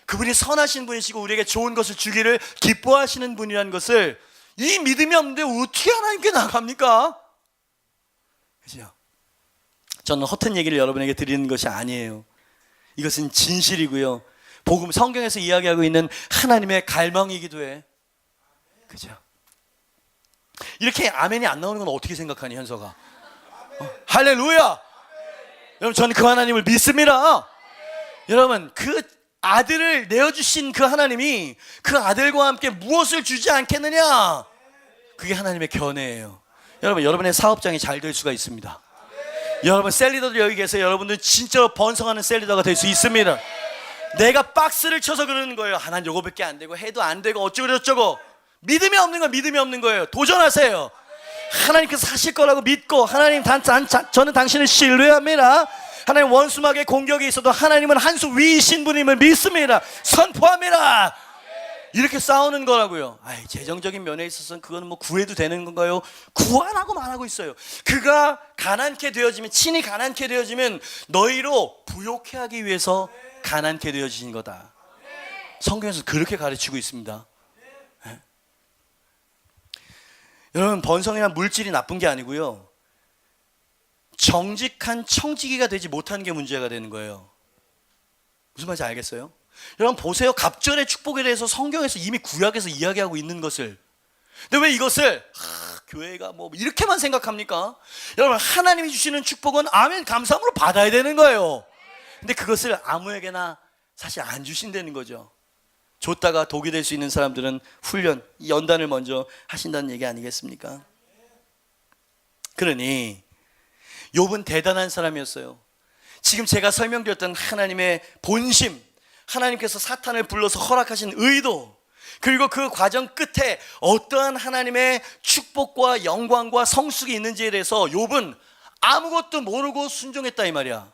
그분이 선하신 분이시고 우리에게 좋은 것을 주기를 기뻐하시는 분이라는 것을, 이 믿음이 없는데 어떻게 하나님께 나갑니까? 그죠? 저는 허튼 얘기를 여러분에게 드리는 것이 아니에요. 이것은 진실이고요, 복음 성경에서 이야기하고 있는 하나님의 갈망이기도 해. 그죠? 이렇게 아멘이 안 나오는 건 어떻게 생각하니, 현서가? 할렐루야! 여러분, 저는 그 하나님을 믿습니다. 여러분, 그 아들을 내어주신 그 하나님이 그 아들과 함께 무엇을 주지 않겠느냐? 그게 하나님의 견해예요. 여러분, 여러분의 사업장이 잘 될 수가 있습니다. 여러분, 셀리더들 여기 계세요. 여러분들 진짜로 번성하는 셀리더가 될 수 있습니다. 내가 박스를 쳐서 그러는 거예요. 하나는 요거밖에 안 되고 해도 안 되고 어쩌고 저쩌고. 믿음이 없는 건 믿음이 없는 거예요. 도전하세요. 하나님께서 하실 거라고 믿고, 하나님 저는 당신을 신뢰합니다. 하나님 원수막의 공격이 있어도 하나님은 한 수 위이신 분임을 믿습니다. 선포합니다. 이렇게 싸우는 거라고요. 재정적인 면에 있어서는 그거는 뭐 구해도 되는 건가요? 구하라고 말하고 있어요. 그가 가난케 되어지면, 친히 가난케 되어지면 너희로 부욕해 하기 위해서 가난케 되어지신 거다. 성경에서 그렇게 가르치고 있습니다. 네? 여러분, 번성이나 물질이 나쁜 게 아니고요, 정직한 청지기가 되지 못하는 게 문제가 되는 거예요. 무슨 말인지 알겠어요? 여러분 보세요. 갑절의 축복에 대해서 성경에서 이미 구약에서 이야기하고 있는 것을, 근데 왜 이것을 교회가 뭐 이렇게만 생각합니까? 여러분, 하나님이 주시는 축복은 아멘 감사함으로 받아야 되는 거예요. 근데 그것을 아무에게나 사실 안 주신다는 거죠. 줬다가 독이 될 수 있는 사람들은 훈련, 연단을 먼저 하신다는 얘기 아니겠습니까? 그러니 욥은 대단한 사람이었어요. 지금 제가 설명드렸던 하나님의 본심, 하나님께서 사탄을 불러서 허락하신 의도, 그리고 그 과정 끝에 어떠한 하나님의 축복과 영광과 성숙이 있는지에 대해서 욥은 아무것도 모르고 순종했다 이 말이야.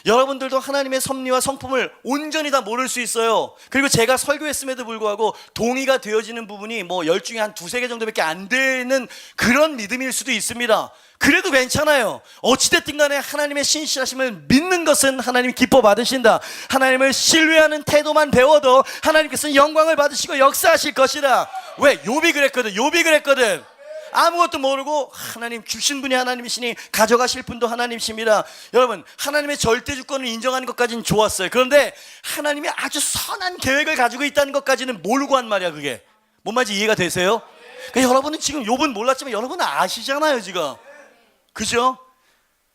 여러분들도 하나님의 섭리와 성품을 온전히 다 모를 수 있어요. 그리고 제가 설교했음에도 불구하고 동의가 되어지는 부분이 뭐 10중에 한 두세 개 정도밖에 안 되는 그런 믿음일 수도 있습니다. 그래도 괜찮아요. 어찌됐든 간에 하나님의 신실하심을 믿는 것은 하나님이 기뻐 받으신다. 하나님을 신뢰하는 태도만 배워도 하나님께서는 영광을 받으시고 역사하실 것이다. 왜? 욥이 그랬거든. 아무것도 모르고 하나님 주신 분이 하나님이시니 가져가실 분도 하나님이십니다. 여러분, 하나님의 절대 주권을 인정하는 것까지는 좋았어요. 그런데 하나님이 아주 선한 계획을 가지고 있다는 것까지는 모르고 한 말이야. 그게 뭔 말인지 이해가 되세요? 그러니까 여러분은 지금 욥은 몰랐지만 여러분은 아시잖아요 지금. 그죠?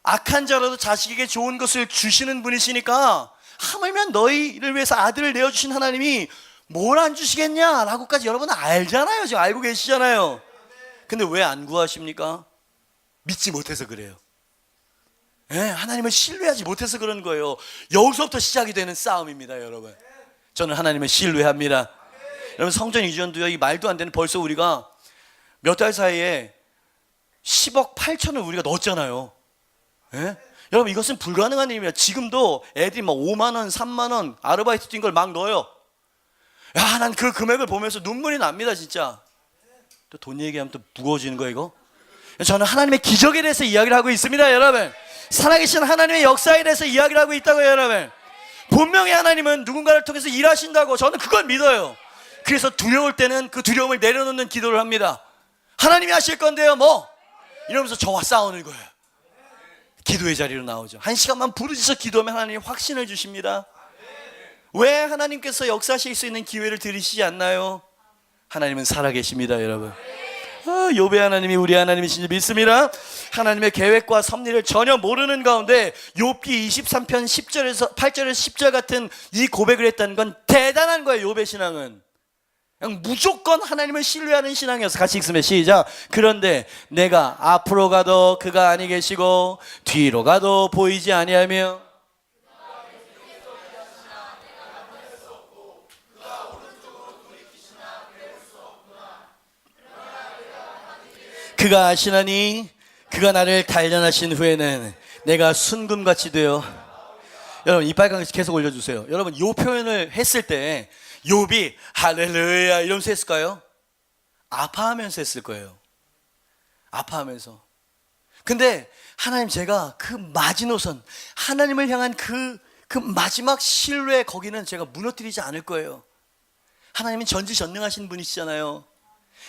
악한 자라도 자식에게 좋은 것을 주시는 분이시니까 하물며 너희를 위해서 아들을 내어주신 하나님이 뭘 안 주시겠냐라고까지 여러분은 알잖아요. 지금 알고 계시잖아요. 근데 왜 안 구하십니까? 믿지 못해서 그래요. 하나님을 신뢰하지 못해서 그런 거예요. 여기서부터 시작이 되는 싸움입니다, 여러분. 저는 하나님을 신뢰합니다. 여러분, 성전 이전도요, 이 말도 안 되는, 벌써 우리가 몇 달 사이에 10억 8천을 우리가 넣었잖아요. 여러분, 이것은 불가능한 일입니다. 지금도 애들이 막 5만 원, 3만 원 아르바이트 뛴 걸 막 넣어요. 야, 난 그 금액을 보면서 눈물이 납니다, 진짜. 또 돈 얘기하면 또 무거워지는 거예요, 이거? 저는 하나님의 기적에 대해서 이야기를 하고 있습니다, 여러분. 살아계신 하나님의 역사에 대해서 이야기를 하고 있다고요, 여러분. 분명히 하나님은 누군가를 통해서 일하신다고 저는 그걸 믿어요. 그래서 두려울 때는 그 두려움을 내려놓는 기도를 합니다. 하나님이 하실 건데요, 뭐? 이러면서 저와 싸우는 거예요. 기도의 자리로 나오죠. 1시간만 부르짖어 기도하면 하나님이 확신을 주십니다. 왜 하나님께서 역사하실 수 있는 기회를 드리시지 않나요? 하나님은 살아계십니다, 여러분. 욥의 하나님이 우리 하나님이신 줄 믿습니다. 하나님의 계획과 섭리를 전혀 모르는 가운데 욥기 23편 10절에서 8절에서 10절 같은 이 고백을 했다는 건 대단한 거예요. 욥의 신앙은. 그냥 무조건 하나님을 신뢰하는 신앙이었어. 같이 읽으면 시작. 그런데 내가 앞으로 가도 그가 아니 계시고 뒤로 가도 보이지 아니하며 그가 아시나니 그가 나를 단련하신 후에는 내가 순금같이 되어. 여러분 이 빨간 글 계속 올려주세요. 여러분 이 표현을 했을 때 욥이 할렐루야 이러면서 했을까요? 아파하면서 했을 거예요. 아파하면서. 근데 하나님, 제가 그 마지노선, 하나님을 향한 그 마지막 신뢰, 거기는 제가 무너뜨리지 않을 거예요. 하나님은 전지전능하신 분이시잖아요.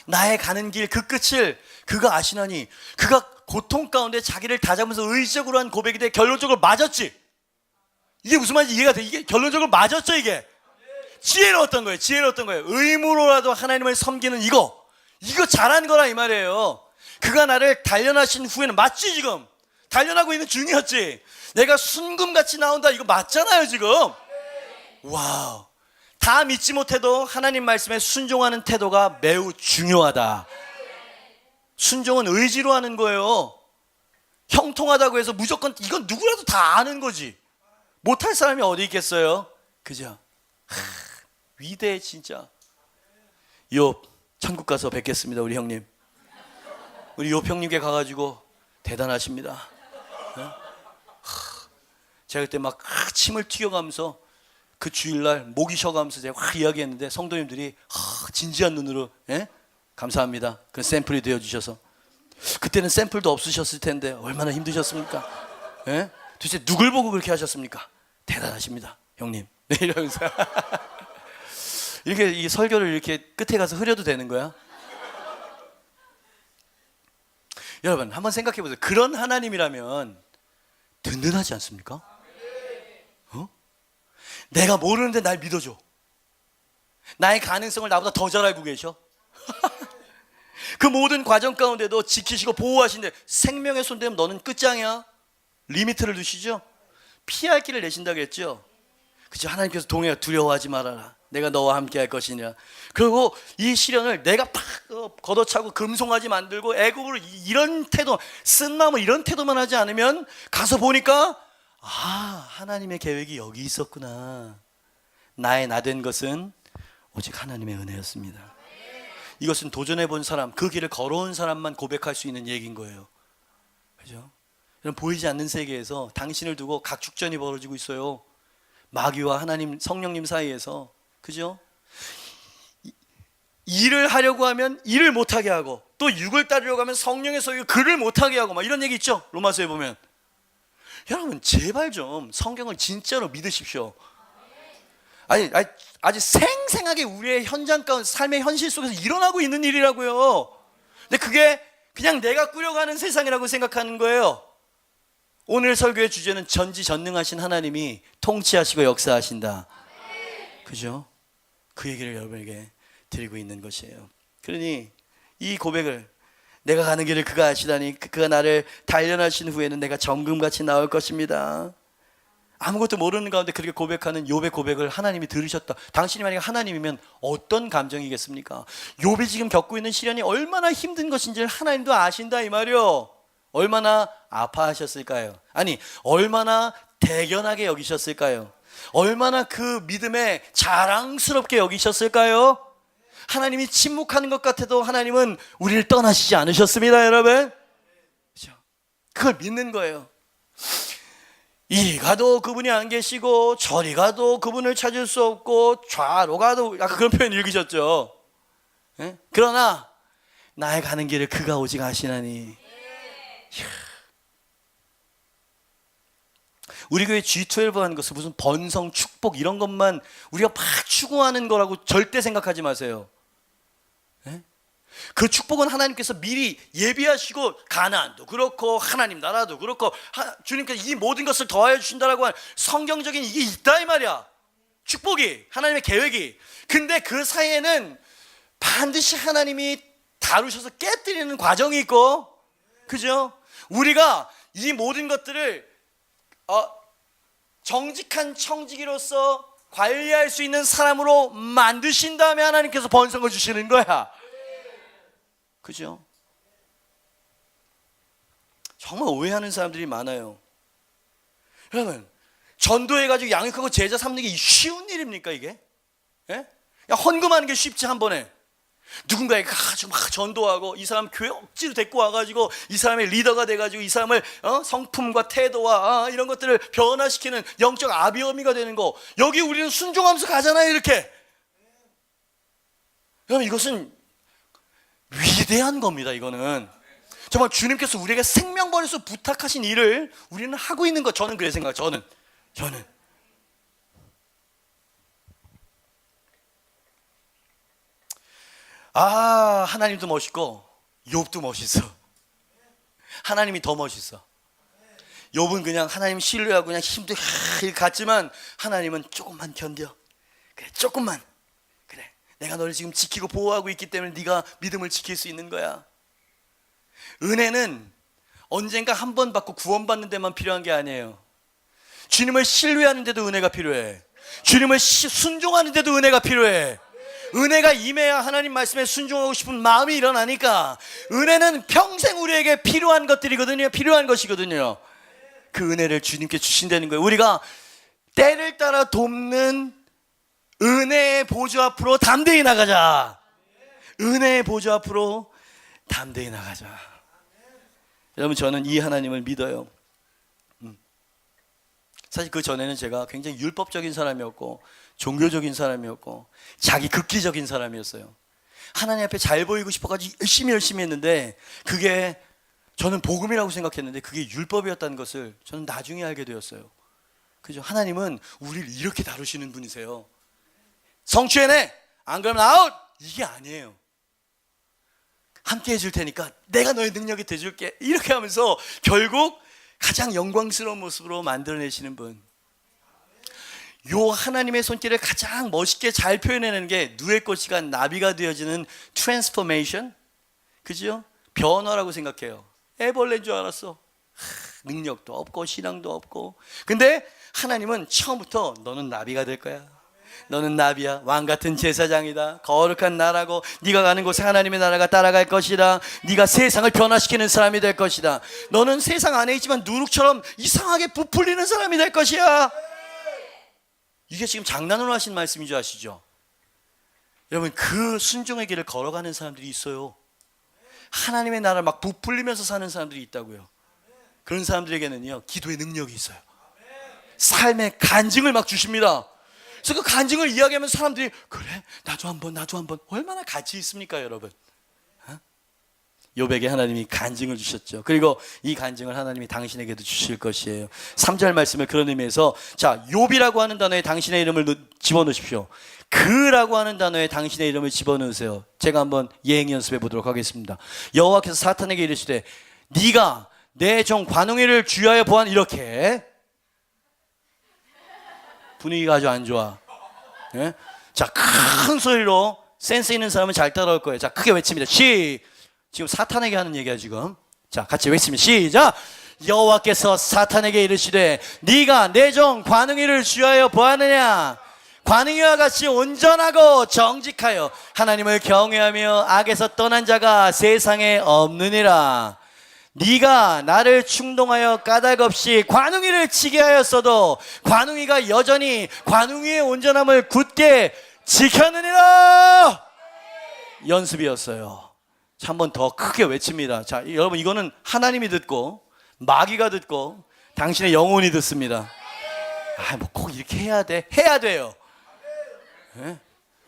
나의 가는 길 그 끝을 그가 아시나니, 그가 고통 가운데 자기를 다잡으면서 의지적으로 한 고백인데 결론적으로 맞았지. 이게 무슨 말인지 이해가 돼. 이게 결론적으로 맞았죠. 이게 지혜를 얻던 거예요. 지혜를 얻던 거예요. 의무로라도 하나님을 섬기는 이거 잘한 거라 이 말이에요. 그가 나를 단련하신 후에는, 맞지? 지금 단련하고 있는 중이었지. 내가 순금같이 나온다, 이거 맞잖아요 지금. 와우. 다 믿지 못해도 하나님 말씀에 순종하는 태도가 매우 중요하다. 순종은 의지로 하는 거예요. 형통하다고 해서 무조건, 이건 누구라도 다 아는 거지. 못할 사람이 어디 있겠어요? 그죠? 위대해 진짜. 욥 천국 가서 뵙겠습니다. 우리 형님, 우리 욥 형님께 가가지고 대단하십니다. 제가 그때 막 침을 튀겨가면서 그 주일날 목이 쉬어가면서 제가 확 이야기했는데 성도님들이 진지한 눈으로 감사합니다. 그 샘플이 되어주셔서. 그때는 샘플도 없으셨을 텐데 얼마나 힘드셨습니까? 도대체 누굴 보고 그렇게 하셨습니까? 대단하십니다 형님. 이러면서 이렇게 이 설교를 이렇게 끝에 가서 흐려도 되는 거야? 여러분 한번 생각해 보세요. 그런 하나님이라면 든든하지 않습니까? 내가 모르는데 날 믿어줘. 나의 가능성을 나보다 더 잘 알고 계셔. 그 모든 과정 가운데도 지키시고 보호하신데, 생명의 손대면 너는 끝장이야. 리미트를 두시죠. 피할 길을 내신다고 했죠. 그죠? 하나님께서 동해야 두려워하지 말아라. 내가 너와 함께 할 것이냐. 그리고 이 시련을 내가 팍 걷어차고 금송아지 만들고 애굽으로 이런 태도, 쓴나무 이런 태도만 하지 않으면 가서 보니까 하나님의 계획이 여기 있었구나. 나의 나된 것은 오직 하나님의 은혜였습니다. 이것은 도전해 본 사람, 그 길을 걸어온 사람만 고백할 수 있는 얘기인 거예요. 그죠? 이런 보이지 않는 세계에서 당신을 두고 각축전이 벌어지고 있어요. 마귀와 하나님, 성령님 사이에서. 그죠? 일을 하려고 하면 일을 못하게 하고, 또 육을 따르려고 하면 성령의 소유 글을 못하게 하고, 막 이런 얘기 있죠? 로마서에 보면. 여러분 제발 좀 성경을 진짜로 믿으십시오. 아주 생생하게 우리의 현장 가운데, 삶의 현실 속에서 일어나고 있는 일이라고요. 근데 그게 그냥 내가 꾸려가는 세상이라고 생각하는 거예요. 오늘 설교의 주제는 전지전능하신 하나님이 통치하시고 역사하신다. 그죠? 그 얘기를 여러분에게 드리고 있는 것이에요. 그러니 이 고백을, 내가 가는 길을 그가 아시다니 그가 나를 단련하신 후에는 내가 정금같이 나올 것입니다. 아무것도 모르는 가운데 그렇게 고백하는 욥의 고백을 하나님이 들으셨다. 당신이 만약에 하나님이면 어떤 감정이겠습니까? 욥이 지금 겪고 있는 시련이 얼마나 힘든 것인지를 하나님도 아신다 이 말이요. 얼마나 아파하셨을까요? 아니, 얼마나 대견하게 여기셨을까요? 얼마나 그 믿음에 자랑스럽게 여기셨을까요? 하나님이 침묵하는 것 같아도 하나님은 우리를 떠나시지 않으셨습니다, 여러분. 그렇죠? 그걸 믿는 거예요. 이리 가도 그분이 안 계시고 저리 가도 그분을 찾을 수 없고 좌로 가도, 약간 그런 표현 읽으셨죠? 그러나 나의 가는 길을 그가 오직 아시나니. 우리 교회 G12 하는 것은 무슨 번성, 축복 이런 것만 우리가 막 추구하는 거라고 절대 생각하지 마세요. 그 축복은 하나님께서 미리 예비하시고, 가나안도 그렇고 하나님 나라도 그렇고 주님께서 이 모든 것을 더하여 주신다라고 하는 성경적인 이게 있다 이 말이야. 축복이, 하나님의 계획이. 근데 그 사이에는 반드시 하나님이 다루셔서 깨뜨리는 과정이 있고, 그죠? 우리가 이 모든 것들을 정직한 청지기로서 관리할 수 있는 사람으로 만드신 다음에 하나님께서 번성을 주시는 거야. 그죠? 정말 오해하는 사람들이 많아요. 여러분, 전도해가지고 양육하고 제자 삼는 게 쉬운 일입니까 이게? 예? 그냥 헌금하는 게 쉽지 한 번에. 누군가에게 가지고 막 전도하고 이 사람 교회 억지로 데리고 와가지고 이 사람의 리더가 돼가지고 이 사람을 성품과 태도와 이런 것들을 변화시키는 영적 아비어미가 되는 거. 여기 우리는 순종하면서 가잖아요 이렇게. 여러분, 이것은 위대한 겁니다. 이거는 정말 주님께서 우리에게 생명 버려서 부탁하신 일을 우리는 하고 있는 것. 저는 그래 생각해요. 저는 하나님도 멋있고 욥도 멋있어. 하나님이 더 멋있어. 욥은 그냥 하나님 신뢰하고 그냥 힘도 갔지만 하나님은 조금만 견뎌. 그래, 조금만. 그래, 내가 너를 지금 지키고 보호하고 있기 때문에 네가 믿음을 지킬 수 있는 거야. 은혜는 언젠가 한 번 받고 구원받는 데만 필요한 게 아니에요. 주님을 신뢰하는 데도 은혜가 필요해. 주님을 순종하는 데도 은혜가 필요해. 은혜가 임해야 하나님 말씀에 순종하고 싶은 마음이 일어나니까. 은혜는 평생 우리에게 필요한 것들이거든요. 필요한 것이거든요. 그 은혜를 주님께 주신다는 거예요. 우리가 때를 따라 돕는 은혜의 보좌 앞으로 담대히 나가자. 은혜의 보좌 앞으로 담대히 나가자. 여러분, 저는 이 하나님을 믿어요. 사실 그 전에는 제가 굉장히 율법적인 사람이었고 종교적인 사람이었고 자기 극기적인 사람이었어요. 하나님 앞에 잘 보이고 싶어가지고 열심히 했는데 그게 저는 복음이라고 생각했는데 그게 율법이었다는 것을 저는 나중에 알게 되었어요. 그죠? 하나님은 우리를 이렇게 다루시는 분이세요. 성취해내! 안 그러면 아웃! 이게 아니에요. 함께 해줄 테니까 내가 너의 능력이 돼줄게. 이렇게 하면서 결국 가장 영광스러운 모습으로 만들어내시는 분. 요 하나님의 손길을 가장 멋있게 잘 표현해내는 게 누의 꽃이가 나비가 되어지는 트랜스포메이션. 그죠? 변화라고 생각해요. 애벌레인 줄 알았어. 능력도 없고 신앙도 없고. 근데 하나님은 처음부터 너는 나비가 될 거야. 너는 나비야. 왕같은 제사장이다. 거룩한 나라고 네가 가는 곳에 하나님의 나라가 따라갈 것이다. 네가 세상을 변화시키는 사람이 될 것이다. 너는 세상 안에 있지만 누룩처럼 이상하게 부풀리는 사람이 될 것이야. 이게 지금 장난으로 하신 말씀인 줄 아시죠? 여러분, 그 순종의 길을 걸어가는 사람들이 있어요. 하나님의 나라를 막 부풀리면서 사는 사람들이 있다고요. 그런 사람들에게는요, 기도의 능력이 있어요. 삶의 간증을 막 주십니다. 그래서 그 간증을 이야기하면 사람들이 그래? 나도 한번 얼마나 가치 있습니까 여러분? 욥에게 하나님이 간증을 주셨죠. 그리고 이 간증을 하나님이 당신에게도 주실 것이에요. 3절 말씀을 그런 의미에서 자, 욥이라고 하는 단어에 당신의 이름을 집어넣으십시오. 그라고 하는 단어에 당신의 이름을 집어넣으세요. 제가 한번 예행 연습해 보도록 하겠습니다. 여호와께서 사탄에게 이르시되 네가 내 종 관웅이를 주의하여 보아하니. 이렇게 분위기가 아주 안 좋아. 네? 자, 큰 소리로 센스 있는 사람은 잘 따라올 거예요. 자, 크게 외칩니다. 지금 사탄에게 하는 얘기야 지금. 자, 같이 외치면 시작. 여호와께서 사탄에게 이르시되 네가 내 종 관웅이를 주의하여 보았느냐. 관웅이와 같이 온전하고 정직하여 하나님을 경외하며 악에서 떠난 자가 세상에 없느니라. 네가 나를 충동하여 까닭 없이 관웅이를 치게 하였어도 관웅이가 여전히 관웅이의 온전함을 굳게 지켰느니라. 연습이었어요. 한 번 더 크게 외칩니다. 자, 여러분, 이거는 하나님이 듣고 마귀가 듣고 당신의 영혼이 듣습니다. 뭐 꼭 이렇게 해야 돼요. 네?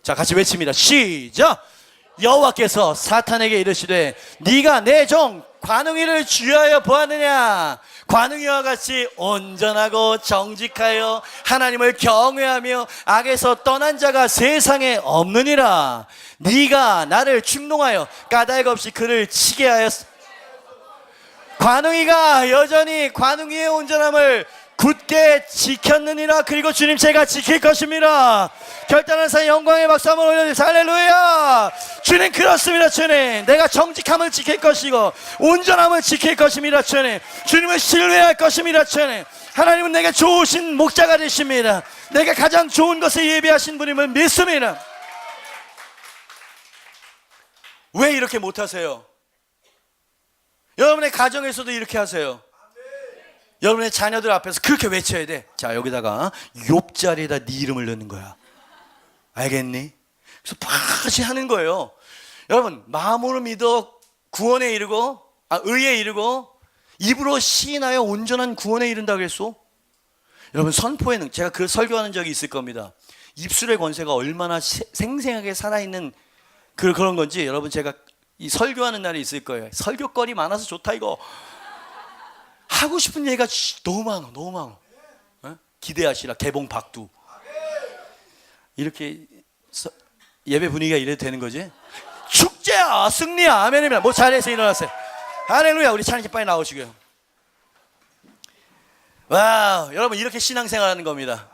자, 같이 외칩니다. 시작. 여호와께서 사탄에게 이르시되 네가 내 종 관웅이를 주의하여 보았느냐. 관웅이와 같이 온전하고 정직하여 하나님을 경외하며 악에서 떠난 자가 세상에 없느니라. 네가 나를 충동하여 까닭 없이 그를 치게 하였어. 관웅이가 여전히 관웅이의 온전함을 굳게 지켰느니라. 그리고 주님, 제가 지킬 것입니다. 결단한 사 영광의 박수 한번 올려주세요. 할렐루야. 주님, 그렇습니다. 주님, 내가 정직함을 지킬 것이고 온전함을 지킬 것입니다. 주님, 주님을 신뢰할 것입니다. 주님, 하나님은 내가 좋으신 목자가 되십니다. 내가 가장 좋은 것을 예비하신 분임을 믿습니다. 왜 이렇게 못하세요? 여러분의 가정에서도 이렇게 하세요. 여러분의 자녀들 앞에서 그렇게 외쳐야 돼. 자, 여기다가 욥 자리에다 네 이름을 넣는 거야. 알겠니? 그래서 바시 하는 거예요. 여러분, 마음으로 믿어 구원에 이르고 의에 이르고 입으로 시인하여 온전한 구원에 이른다 그랬소. 여러분, 선포에는 제가 그 설교하는 적이 있을 겁니다. 입술의 권세가 얼마나 생생하게 살아있는 그런 건지 여러분, 제가 이 설교하는 날이 있을 거예요. 설교거리 많아서 좋다 이거. 하고 싶은 얘기가 너무 많아. 어? 기대하시라. 개봉 박두. 이렇게 예배 분위기가 이래도 되는 거지? 축제야, 승리야, 아멘이면 뭐 잘해서 일어났어요. 할렐루야. 우리 찬양팀 빨리 나오시고요. 와우, 여러분 이렇게 신앙생활하는 겁니다.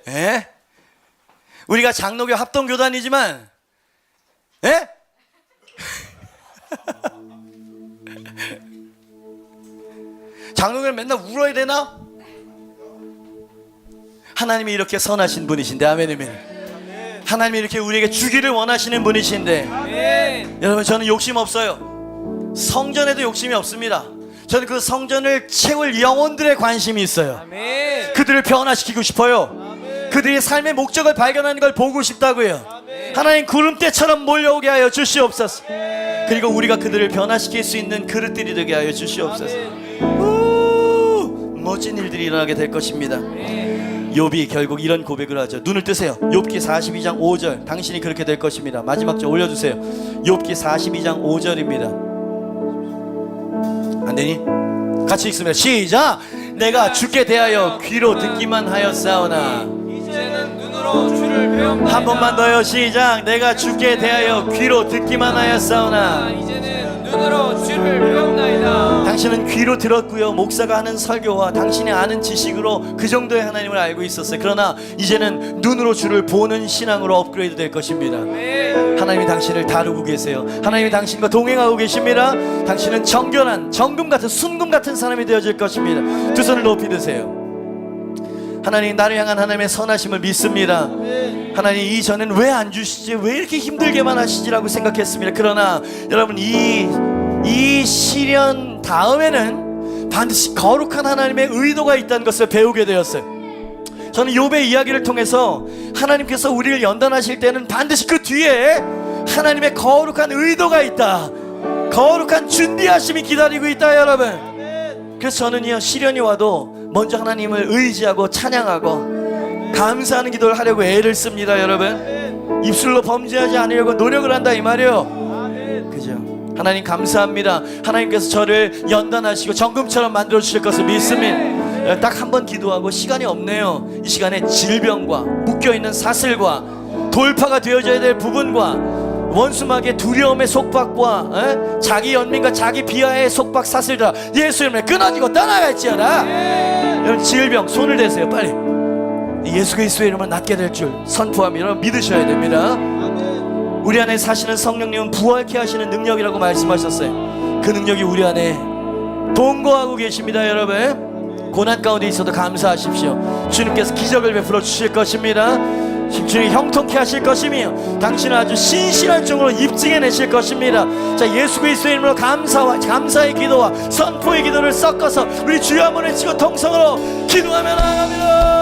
예? 우리가 장로교 합동교단이지만, 예? 장로교는 맨날 울어야 되나? 하나님이 이렇게 선하신 분이신데, 아멘이면. 하나님이 이렇게 우리에게 주기를 원하시는 분이신데, 여러분 저는 욕심 없어요. 성전에도 욕심이 없습니다. 저는 그 성전을 채울 영혼들의 관심이 있어요. 그들을 변화시키고 싶어요. 그들의 삶의 목적을 발견하는 걸 보고 싶다고요. 하나님 구름대처럼 몰려오게 하여 주시옵소서. 그리고 우리가 그들을 변화시킬 수 있는 그릇들이 되게 하여 주시옵소서. 멋진 일들이 일어나게 될 것입니다. 욥이 결국 이런 고백을 하죠. 눈을 뜨세요. 욥기 42장 5절. 당신이 그렇게 될 것입니다. 마지막 절 올려주세요. 욥기 42장 5절입니다. 안되니? 같이 읽습니다. 시작. 내가 주께 대하여 귀로 듣기만 하였사오나 이제는 눈으로 주를 배웁나이다. 한 번만 더요. 시작. 내가 주께 대하여 귀로 듣기만 하였사오나 이제는 눈으로 주를 배웁나이다. 당신은 귀로 들었고요. 목사가 하는 설교와 당신이 아는 지식으로 그 정도의 하나님을 알고 있었어요. 그러나 이제는 눈으로 주를 보는 신앙으로 업그레이드 될 것입니다. 하나님이 당신을 다루고 계세요. 하나님이 당신과 동행하고 계십니다. 당신은 정결한 정금 같은 순금 같은 사람이 되어질 것입니다. 두 손을 높이 드세요. 하나님, 나를 향한 하나님의 선하심을 믿습니다. 하나님, 이전엔 왜 안 주시지, 왜 이렇게 힘들게만 하시지라고 생각했습니다. 그러나 여러분, 이 시련 다음에는 반드시 거룩한 하나님의 의도가 있다는 것을 배우게 되었어요. 저는 욥의 이야기를 통해서 하나님께서 우리를 연단하실 때는 반드시 그 뒤에 하나님의 거룩한 의도가 있다, 거룩한 준비하심이 기다리고 있다, 여러분. 그래서 저는요, 시련이 와도 먼저 하나님을 의지하고 찬양하고 감사하는 기도를 하려고 애를 씁니다, 여러분. 입술로 범죄하지 않으려고 노력을 한다, 이 말이에요. 그죠? 하나님 감사합니다. 하나님께서 저를 연단하시고 정금처럼 만들어 주실 것을 믿습니다. 딱 한 번 기도하고 시간이 없네요. 이 시간에 질병과 묶여있는 사슬과 돌파가 되어져야 될 부분과 원수막의 두려움의 속박과 자기 연민과 자기 비하의 속박 사슬다 예수 이름에 끊어지고 떠나갈지어다. 여러분, 질병 손을 대세요. 빨리 예수 그리스도의 이름으로 낫게 될 줄 선포하며 여러분 믿으셔야 됩니다. 우리 안에 사시는 성령님은 부활케 하시는 능력이라고 말씀하셨어요. 그 능력이 우리 안에 동거하고 계십니다. 여러분, 고난 가운데 있어도 감사하십시오. 주님께서 기적을 베풀어 주실 것입니다. 주님 형통케 하실 것이며 당신은 아주 신실한 종으로 입증해내실 것입니다. 자, 예수 그리스도의 이름으로 감사의 기도와 선포의 기도를 섞어서 우리 주여 한번 외치고 통성으로 기도하며 나아갑니다.